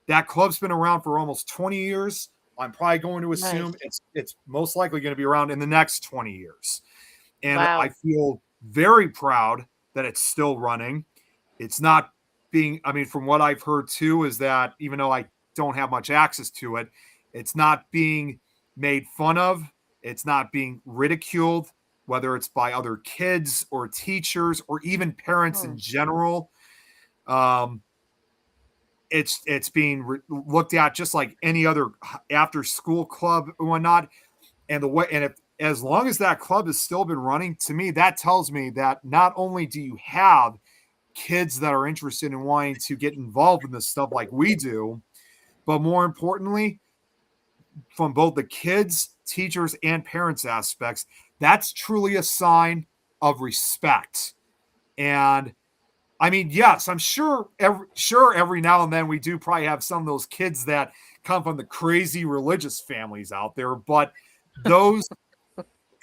That club's been around for almost 20 years. I'm probably going to assume Nice. it's most likely going to be around in the next 20 years. And I Wow. feel very proud that it's still running. It's not I mean, from what I've heard too, is that even though I don't have much access to it, it's not being made fun of, it's not being ridiculed, whether it's by other kids or teachers or even parents in Hmm. general. Um, it's being looked at just like any other after school club and whatnot. And the way, and if as long as that club has still been running, to me, that tells me that not only do you have kids that are interested in wanting to get involved in this stuff like we do, but more importantly, from both the kids, teachers, and parents aspects, that's truly a sign of respect. And I mean, yes, I'm sure every now and then we do probably have some of those kids that come from the crazy religious families out there, but those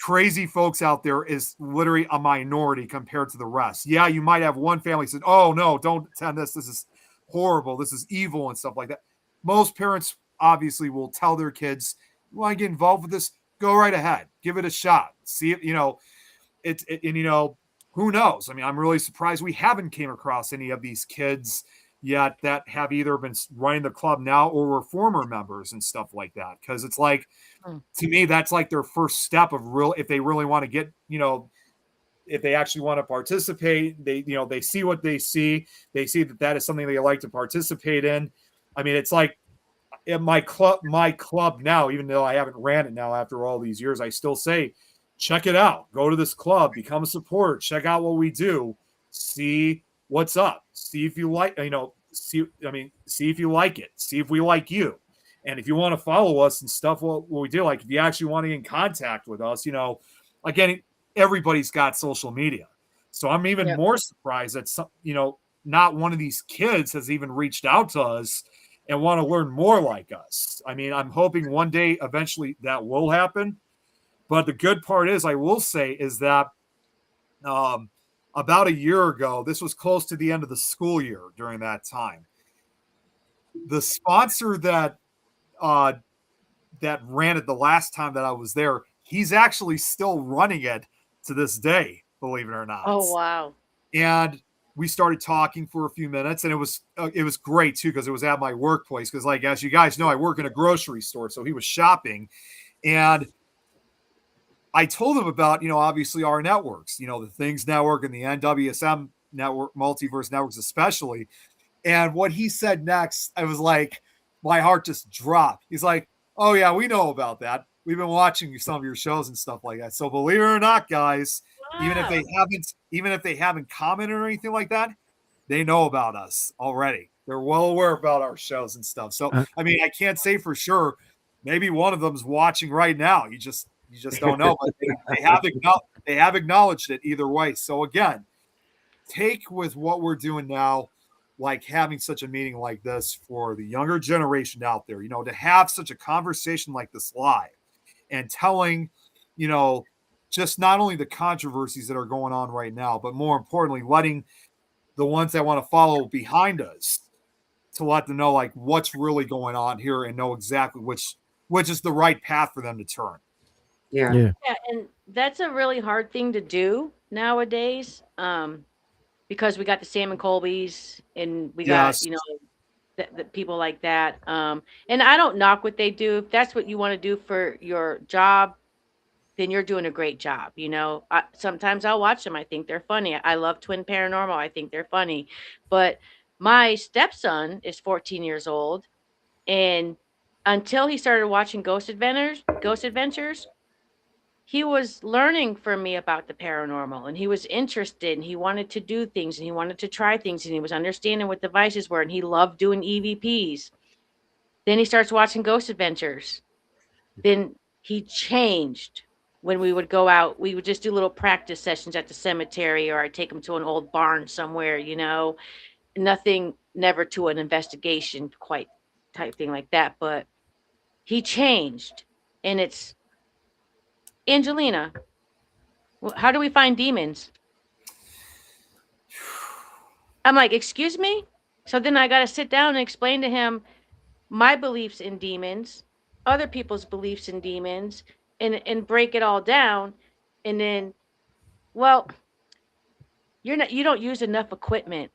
crazy folks out there is literally a minority compared to the rest. Yeah, you might have one family said, "Oh no, don't attend this. This is horrible. This is evil," and stuff like that. Most parents obviously will tell their kids, "You want to get involved with this? Go right ahead. Give it a shot. See it. And who knows? I mean, I'm really surprised we haven't came across any of these kids yet that have either been running the club now or were former members and stuff like that. Because it's like Hmm. to me, that's like their first step of real if they really want to get, if they actually want to participate, they see what they see. They see that is something they like to participate in. I mean, it's like at my club now, even though I haven't ran it now after all these years, I still say, check it out. Go to this club, become a supporter, check out what we do, see what's up, see if you like, see if you like it, see if we like you. And if you want to follow us and stuff, what we do, like if you actually want to get in contact with us, again, everybody's got social media. So I'm even Yep. more surprised that not one of these kids has even reached out to us and want to learn more like us. I mean, I'm hoping one day eventually that will happen. But the good part is, I will say, is that about a year ago, this was close to the end of the school year during that time. The sponsor that ran it the last time that I was there, he's actually still running it to this day, believe it or not. Oh, wow. And we started talking for a few minutes, and it was great too, because it was at my workplace. Because, like, as you guys know, I work in a grocery store, so he was shopping, and I told him about, obviously our networks, the Things Network and the NWSM network, Multiverse Networks especially. And what he said next, I was like, my heart just dropped. He's like, oh yeah, we know about that. We've been watching some of your shows and stuff like that. So believe it or not, guys, even if they haven't commented or anything like that, they know about us already. They're well aware about our shows and stuff. So I mean, I can't say for sure. Maybe one of them's watching right now. You just don't know, but they have acknowledged it either way. So again, take with what we're doing now, like having such a meeting like this for the younger generation out there, to have such a conversation like this live and telling, just not only the controversies that are going on right now, but more importantly, letting the ones that want to follow behind us to let them know like what's really going on here and know exactly which is the right path for them to turn. Yeah. Yeah. Yeah, and that's a really hard thing to do nowadays, because we got the Sam and Colbys, and we got, Yes. the people like that. And I don't knock what they do. If that's what you want to do for your job, then you're doing a great job. Sometimes I'll watch them. I think they're funny. I love Twin Paranormal. I think they're funny. But my stepson is 14 years old, and until he started watching Ghost Adventures, he was learning from me about the paranormal, and he was interested, and he wanted to do things, and he wanted to try things, and he was understanding what devices were, and he loved doing EVPs. Then he starts watching Ghost Adventures. Then he changed. When we would go out, we would just do little practice sessions at the cemetery, or I'd take him to an old barn somewhere, nothing, never to an investigation quite type thing like that. But he changed. And it's, Angelina, how do we find demons? I'm like, excuse me? So then I got to sit down and explain to him my beliefs in demons, other people's beliefs in demons, and break it all down. And then, well, you don't use enough equipment.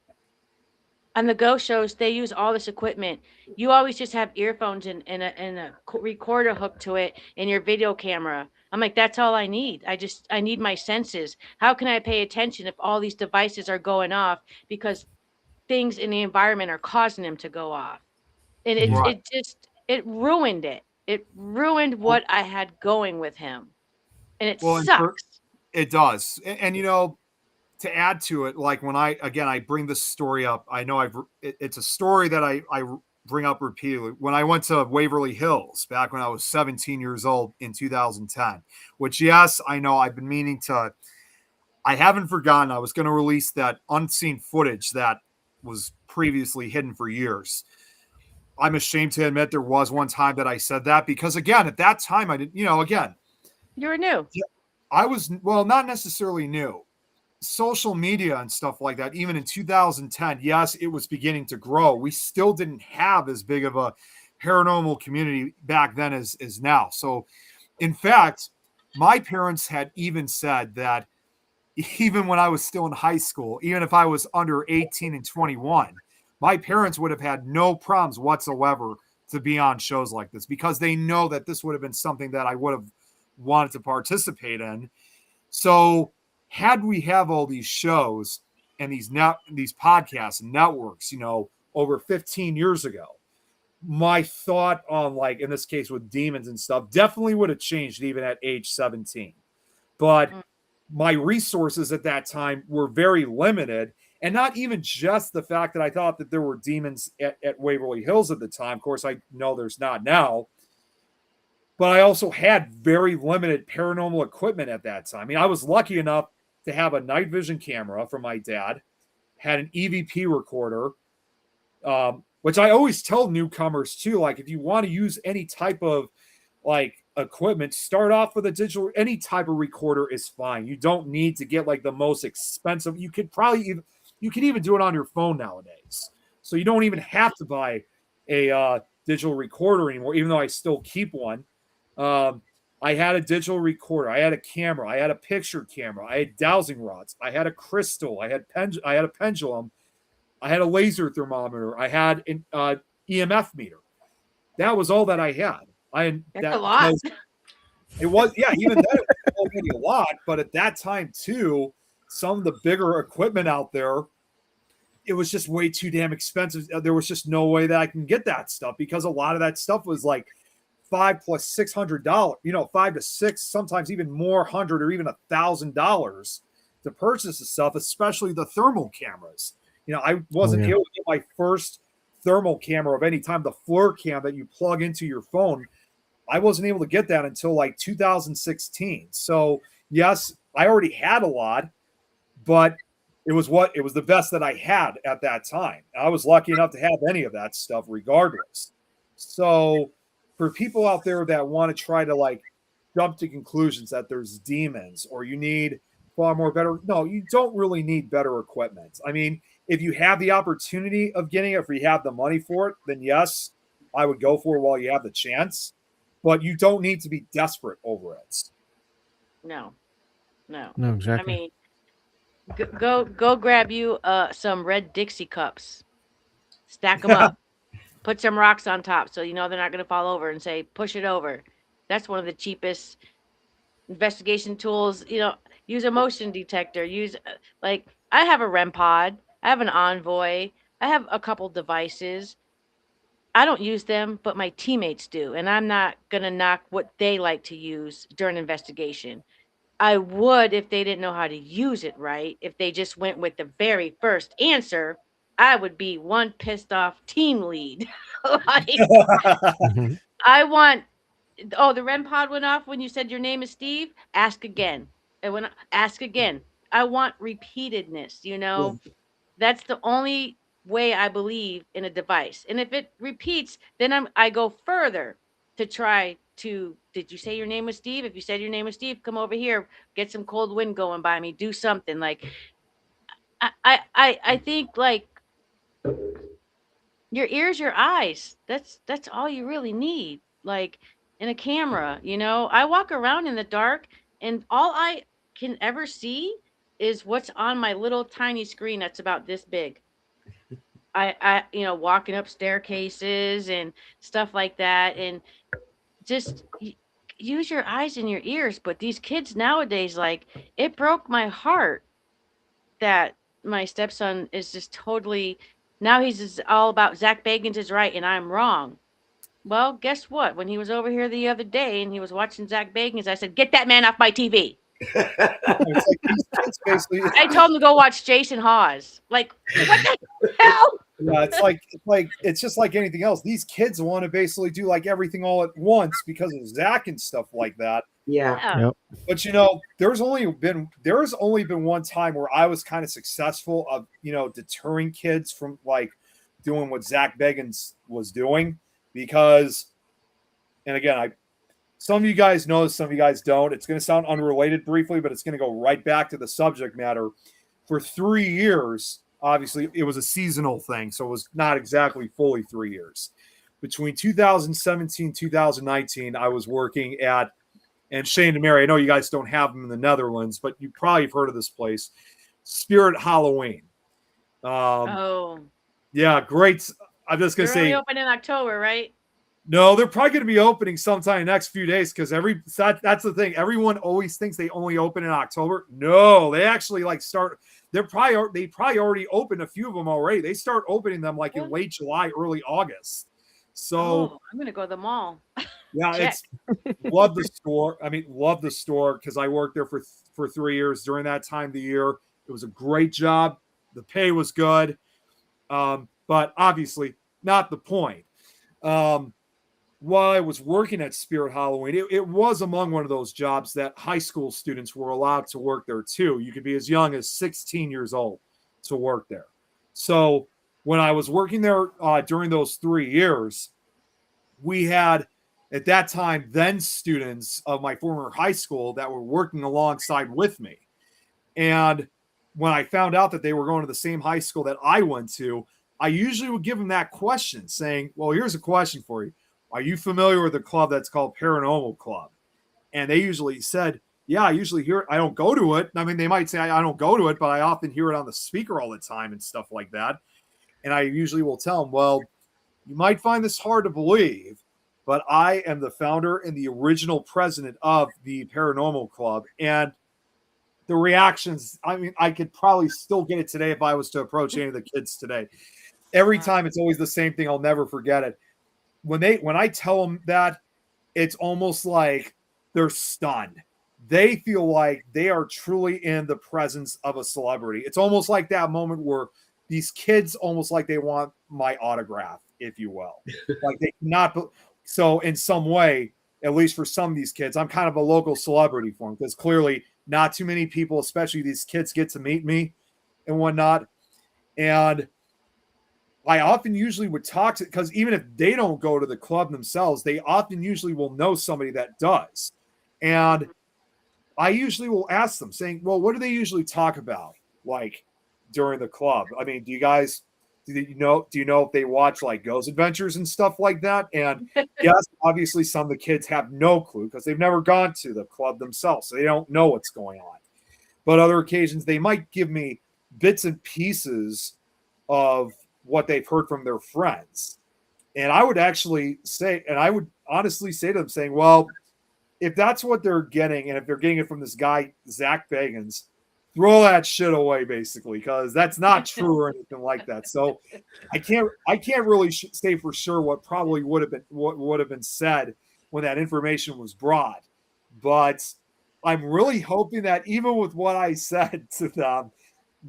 On the ghost shows, they use all this equipment. You always just have earphones and a recorder hooked to it and your video camera. I'm like, that's all I need. I need my senses. How can I pay attention if all these devices are going off because things in the environment are causing them to go off? And Yeah. it ruined it. It ruined what I had going with him. And it Well, sucks. it does. And to add to it, like when I bring this story up, I know it's a story that I bring up repeatedly. When I went to Waverly Hills back when I was 17 years old in 2010, which, yes, I know I've been meaning to, I haven't forgotten. I was going to release that unseen footage that was previously hidden for years. I'm ashamed to admit there was one time that I said that because, again, at that time I didn't, again, You were new. I was, well, not necessarily new. Social media and stuff like that, even in 2010, yes, it was beginning to grow. We still didn't have as big of a paranormal community back then as now. So, in fact, my parents had even said that even when I was still in high school, even if I was under 18 and 21, my parents would have had no problems whatsoever to be on shows like this because they know that this would have been something that I would have wanted to participate in. So had we have all these shows and these podcasts and networks, over 15 years ago, my thought on, like, in this case with demons and stuff, definitely would have changed even at age 17. But Mm. my resources at that time were very limited. And not even just the fact that I thought that there were demons at Waverly Hills at the time. Of course, I know there's not now. But I also had very limited paranormal equipment at that time. I mean, I was lucky enough to have a night vision camera from my dad, had an EVP recorder, which I always tell newcomers too. Like, if you want to use any type of like equipment, start off with a digital. Any type of recorder is fine. You don't need to get like the most expensive. You could even do it on your phone nowadays. So you don't even have to buy a digital recorder anymore. Even though I still keep one. I had a digital recorder. I had a camera. I had a picture camera. I had dowsing rods. I had a crystal. I had a pendulum. I had a laser thermometer. I had an EMF meter. That was all that I had. That's a lot. It was, yeah, even then it was already a lot. But at that time too, some of the bigger equipment out there, it was just way too damn expensive. There was just no way that I can get that stuff because a lot of that stuff was like $500 plus $600, $5 to $6, sometimes even more, $100 or even $1,000 to purchase the stuff, especially the thermal cameras. I wasn't able to get my first thermal camera of any time, the FLIR cam that you plug into your phone. I wasn't able to get that until like 2016. So yes, I already had a lot, but it was the best that I had at that time. I was lucky enough to have any of that stuff regardless. So for people out there that want to try to like jump to conclusions that there's demons or you need far more better, no, you don't really need better equipment. I mean, if you have the opportunity of getting it, if you have the money for it, then yes, I would go for it while you have the chance. But you don't need to be desperate over it. No. No, I exactly. mean, go grab you some red Dixie cups, stack them up, put some rocks on top so you know they're not going to fall over, and say push it over. That's one of the cheapest investigation tools. Use a motion detector. Use like I have a REM pod. I have an Envoy. I have a couple devices. I don't use them, but my teammates do, and I'm not gonna knock what they like to use during investigation. I would if they didn't know how to use it right. If they just went with the very first answer, I would be one pissed off team lead. Like, Mhm. I want, oh, the REM pod went off when you said your name is Steve. Ask again. And when ask again, I want repeatedness. That's the only way I believe in a device. And if it repeats, then I go further to try to. Did you say your name was Steve? If you said your name was Steve, come over here, get some cold wind going by me, do something. Like I think like your ears, your eyes. That's all you really need. Like in a camera, I walk around in the dark and all I can ever see is what's on my little tiny screen that's about this big. Walking up staircases and stuff like that, and just use your eyes and your ears. But these kids nowadays, like, it broke my heart that my stepson is just totally now he's just all about Zach Bagans is right and I'm wrong. Well, guess what? When he was over here the other day and he was watching Zach Bagans, I said, "Get that man off my TV." It's like these kids basically. I told him to go watch Jason Hawes. Like, what the hell? Yeah, it's just like anything else. These kids want to basically do like everything all at once because of Zach and stuff like that. Yeah. Yeah. Yep. But there's only been one time where I was kind of successful of deterring kids from like doing what Zach Bagans was doing because, and again, some of you guys know, some of you guys don't. It's going to sound unrelated briefly, but it's going to go right back to the subject matter. For 3 years, obviously, it was a seasonal thing, so it was not exactly fully 3 years. Between 2017 2019, I was working at, and Shane and Mary, I know you guys don't have them in the Netherlands, but you probably have heard of this place, Spirit Halloween. Oh, Yeah, great. I'm just going they're to only say, open in October, right? No, they're probably going to be opening sometime in the next few days because that's the thing. Everyone always thinks they only open in October. No, they actually like start. They probably already opened a few of them already. They start opening them like in Really? late July, early August. So Oh, I'm gonna go to the mall. yeah, Check. it's love the store. I mean, love the store because I worked there for 3 years during that time of the year. It was a great job. The pay was good, but obviously not the point. Um, while I was working at Spirit Halloween, it was among one of those jobs that high school students were allowed to work there too. You could be as young as 16 years old to work there. So when I was working there during those 3 years, we had at that time then students of my former high school that were working alongside with me. And when I found out that they were going to the same high school that I went to, I usually would give them that question saying, well, here's a question for you. Are you familiar with a club that's called Paranormal Club? And they usually said, yeah, I usually hear it. I don't go to it. I mean, they might say I don't go to it, but I often hear it on the speaker all the time and stuff like that. And I usually will tell them, well, you might find this hard to believe, but I am the founder and the original president of the Paranormal Club. And the reactions, I mean, I could probably still get it today if I was to approach any of the kids today. Every Wow. time it's always the same thing. I'll never forget it. When I tell them that, it's almost like they're stunned. They feel like they are truly in the presence of a celebrity. It's almost like that moment where these kids almost like they want my autograph, if you will. Like they cannot. So in some way, at least for some of these kids, I'm kind of a local celebrity for them because clearly not too many people, especially these kids, get to meet me and whatnot. And I often usually would talk to, because even if they don't go to the club themselves, they often usually will know somebody that does. And I usually will ask them saying, well, what do they usually talk about like during the club? I mean, do you know if they watch like Ghost Adventures and stuff like that? And yes, obviously some of the kids have no clue because they've never gone to the club themselves. So they don't know what's going on. But other occasions they might give me bits and pieces of what they've heard from their friends. And I would actually say, and I would honestly say to them saying, well, if that's what they're getting, and if they're getting it from this guy, Zach Bagans, throw that shit away basically, because that's not true or anything like that. So I can't really say for sure what probably would have been said when that information was brought. But I'm really hoping that even with what I said to them,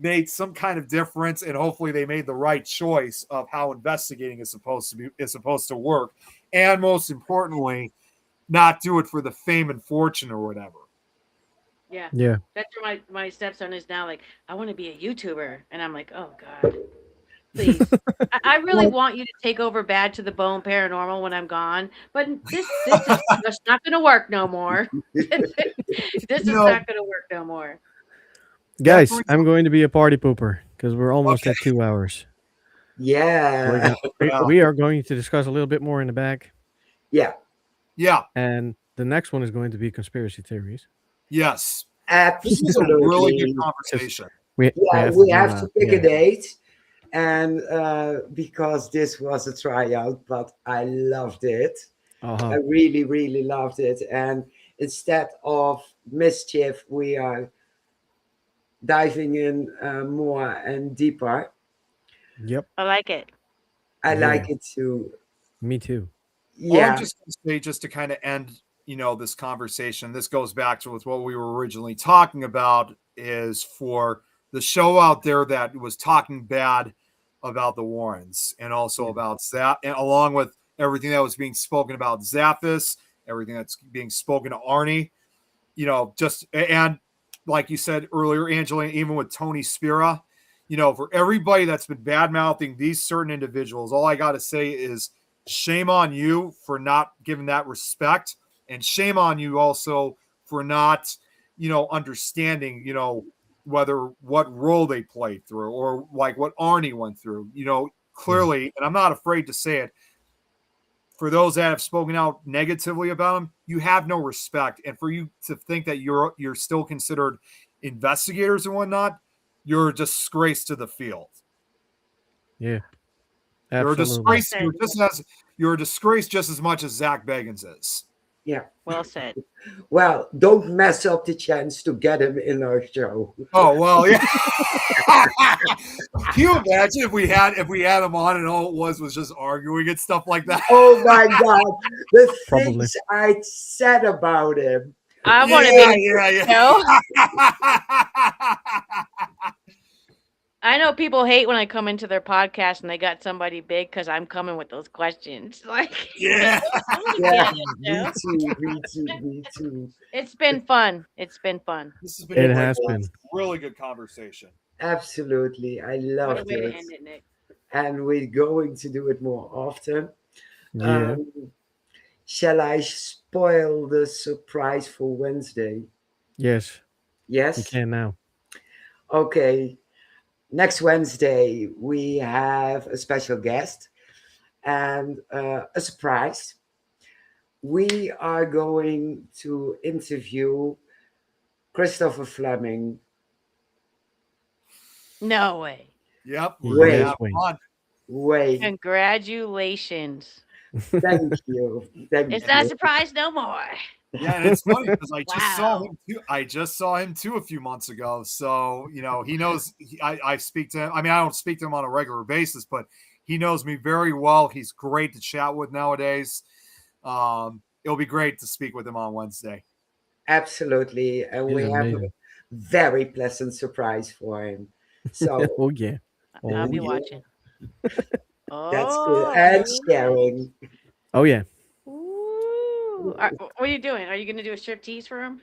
made some kind of difference, and hopefully they made the right choice of how investigating is supposed to work, and most importantly, not do it for the fame and fortune or whatever. Yeah. Yeah. That's where my stepson is now. Like, I want to be a YouTuber, and I'm like, oh God, please. I really Well, want you to take over Bad to the Bone Paranormal when I'm gone, but this is just not going to work no more. This you is know not going to work no more. that Guys, brings I'm going to be a party pooper because we're almost okay, at 2 hours. Yeah. yeah, We are going to discuss a little bit more in the back, Yeah. yeah, and the next one is going to be conspiracy theories yes. This was a really good Absolutely. because conversation. we Yeah, have to we do have to pick a yeah. date. And because this was a tryout, but I loved it. I Uh-huh. really, really loved it. And instead of mischief, we are diving in more and deeper. Yep. I like it. I Yeah. like it too. Me too. All I'm Yeah, just going to say, just to kind of end, this conversation, this goes back to with what we were originally talking about, is for the show out there that was talking bad about the Warrens and also Yeah. about Zap, and along with everything that was being spoken about Zappis, everything that's being spoken to Arnie, just and like you said earlier, Angela, even with Tony Spira, for everybody that's been bad mouthing these certain individuals, all I got to say is shame on you for not giving that respect, and shame on you also for not, understanding, whether what role they played through or like what Arnie went through, Yeah. clearly, and I'm not afraid to say it, for those that have spoken out negatively about him, you have no respect. And for you to think that you're still considered investigators and whatnot, you're a disgrace to the field. Yeah. You're a Absolutely. Well disgrace. said. you're a disgrace just as much as Zach Bagans is. Yeah. Well said. Well, don't mess up the chance to get him in our show. Oh well, yeah. Can you imagine if we had him on and all it was just arguing and stuff like that? Oh my God, the Probably. things I said about him. I want to be Yeah, in yeah, the show. yeah. I know people hate when I come into their podcast and they got somebody big because I'm coming with those questions. Like, Yeah. I want to be Yeah, on me the show. too, me too, me too. It's been fun. It's been fun. This has been It a has been. really good conversation. Absolutely. I What a loved way to it. end it, Nick. And we're going to do it more often. Yeah. Um, shall I spoil the surprise for Wednesday? Yes. You Yes? can now. Okay. Next Wednesday, we have a special guest and a surprise. We are going to interview Christopher Fleming. No way. Yep, we're gonna Wait, Yes, have wait. fun. wait. Congratulations. Thank you. Thank It's not a you. surprise no more. Yeah, and it's funny because I just saw Wow. him too. I just saw him too a few months ago. So he knows. I speak to him. I mean, I don't speak to him on a regular basis, but he knows me very well. He's great to chat with nowadays. It'll be great to speak with him on Wednesday. Absolutely. And He's we have a amazing. very pleasant surprise for him. So Oh yeah. I'll Oh be yeah. watching. that's good. Oh, And very nice. sharing. Oh yeah. Ooh. What are you doing? Are you going to do a strip tease for him?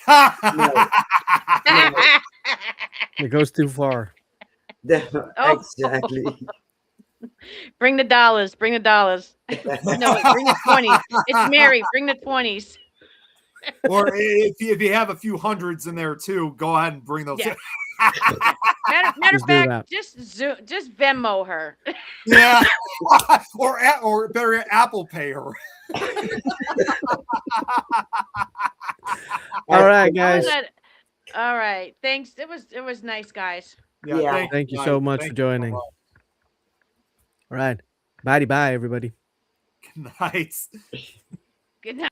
No, no, It goes too far. no, Oh, exactly. bring the dollars. Bring the dollars. No, wait, bring the 20s. It's Mary. Bring the 20s. Or if you have a few hundreds in there too, go ahead and bring those. Yeah. Yeah. Matter of Just do fact, that. just Venmo her. Yeah, or better yet, Apple Pay her. All right, Absolutely. guys. All right. Thanks. It was nice, guys. Yeah, Yeah. Thank you guys. so much Thank for you so joining. much. All right. Bye bye, everybody. Good night. Good night.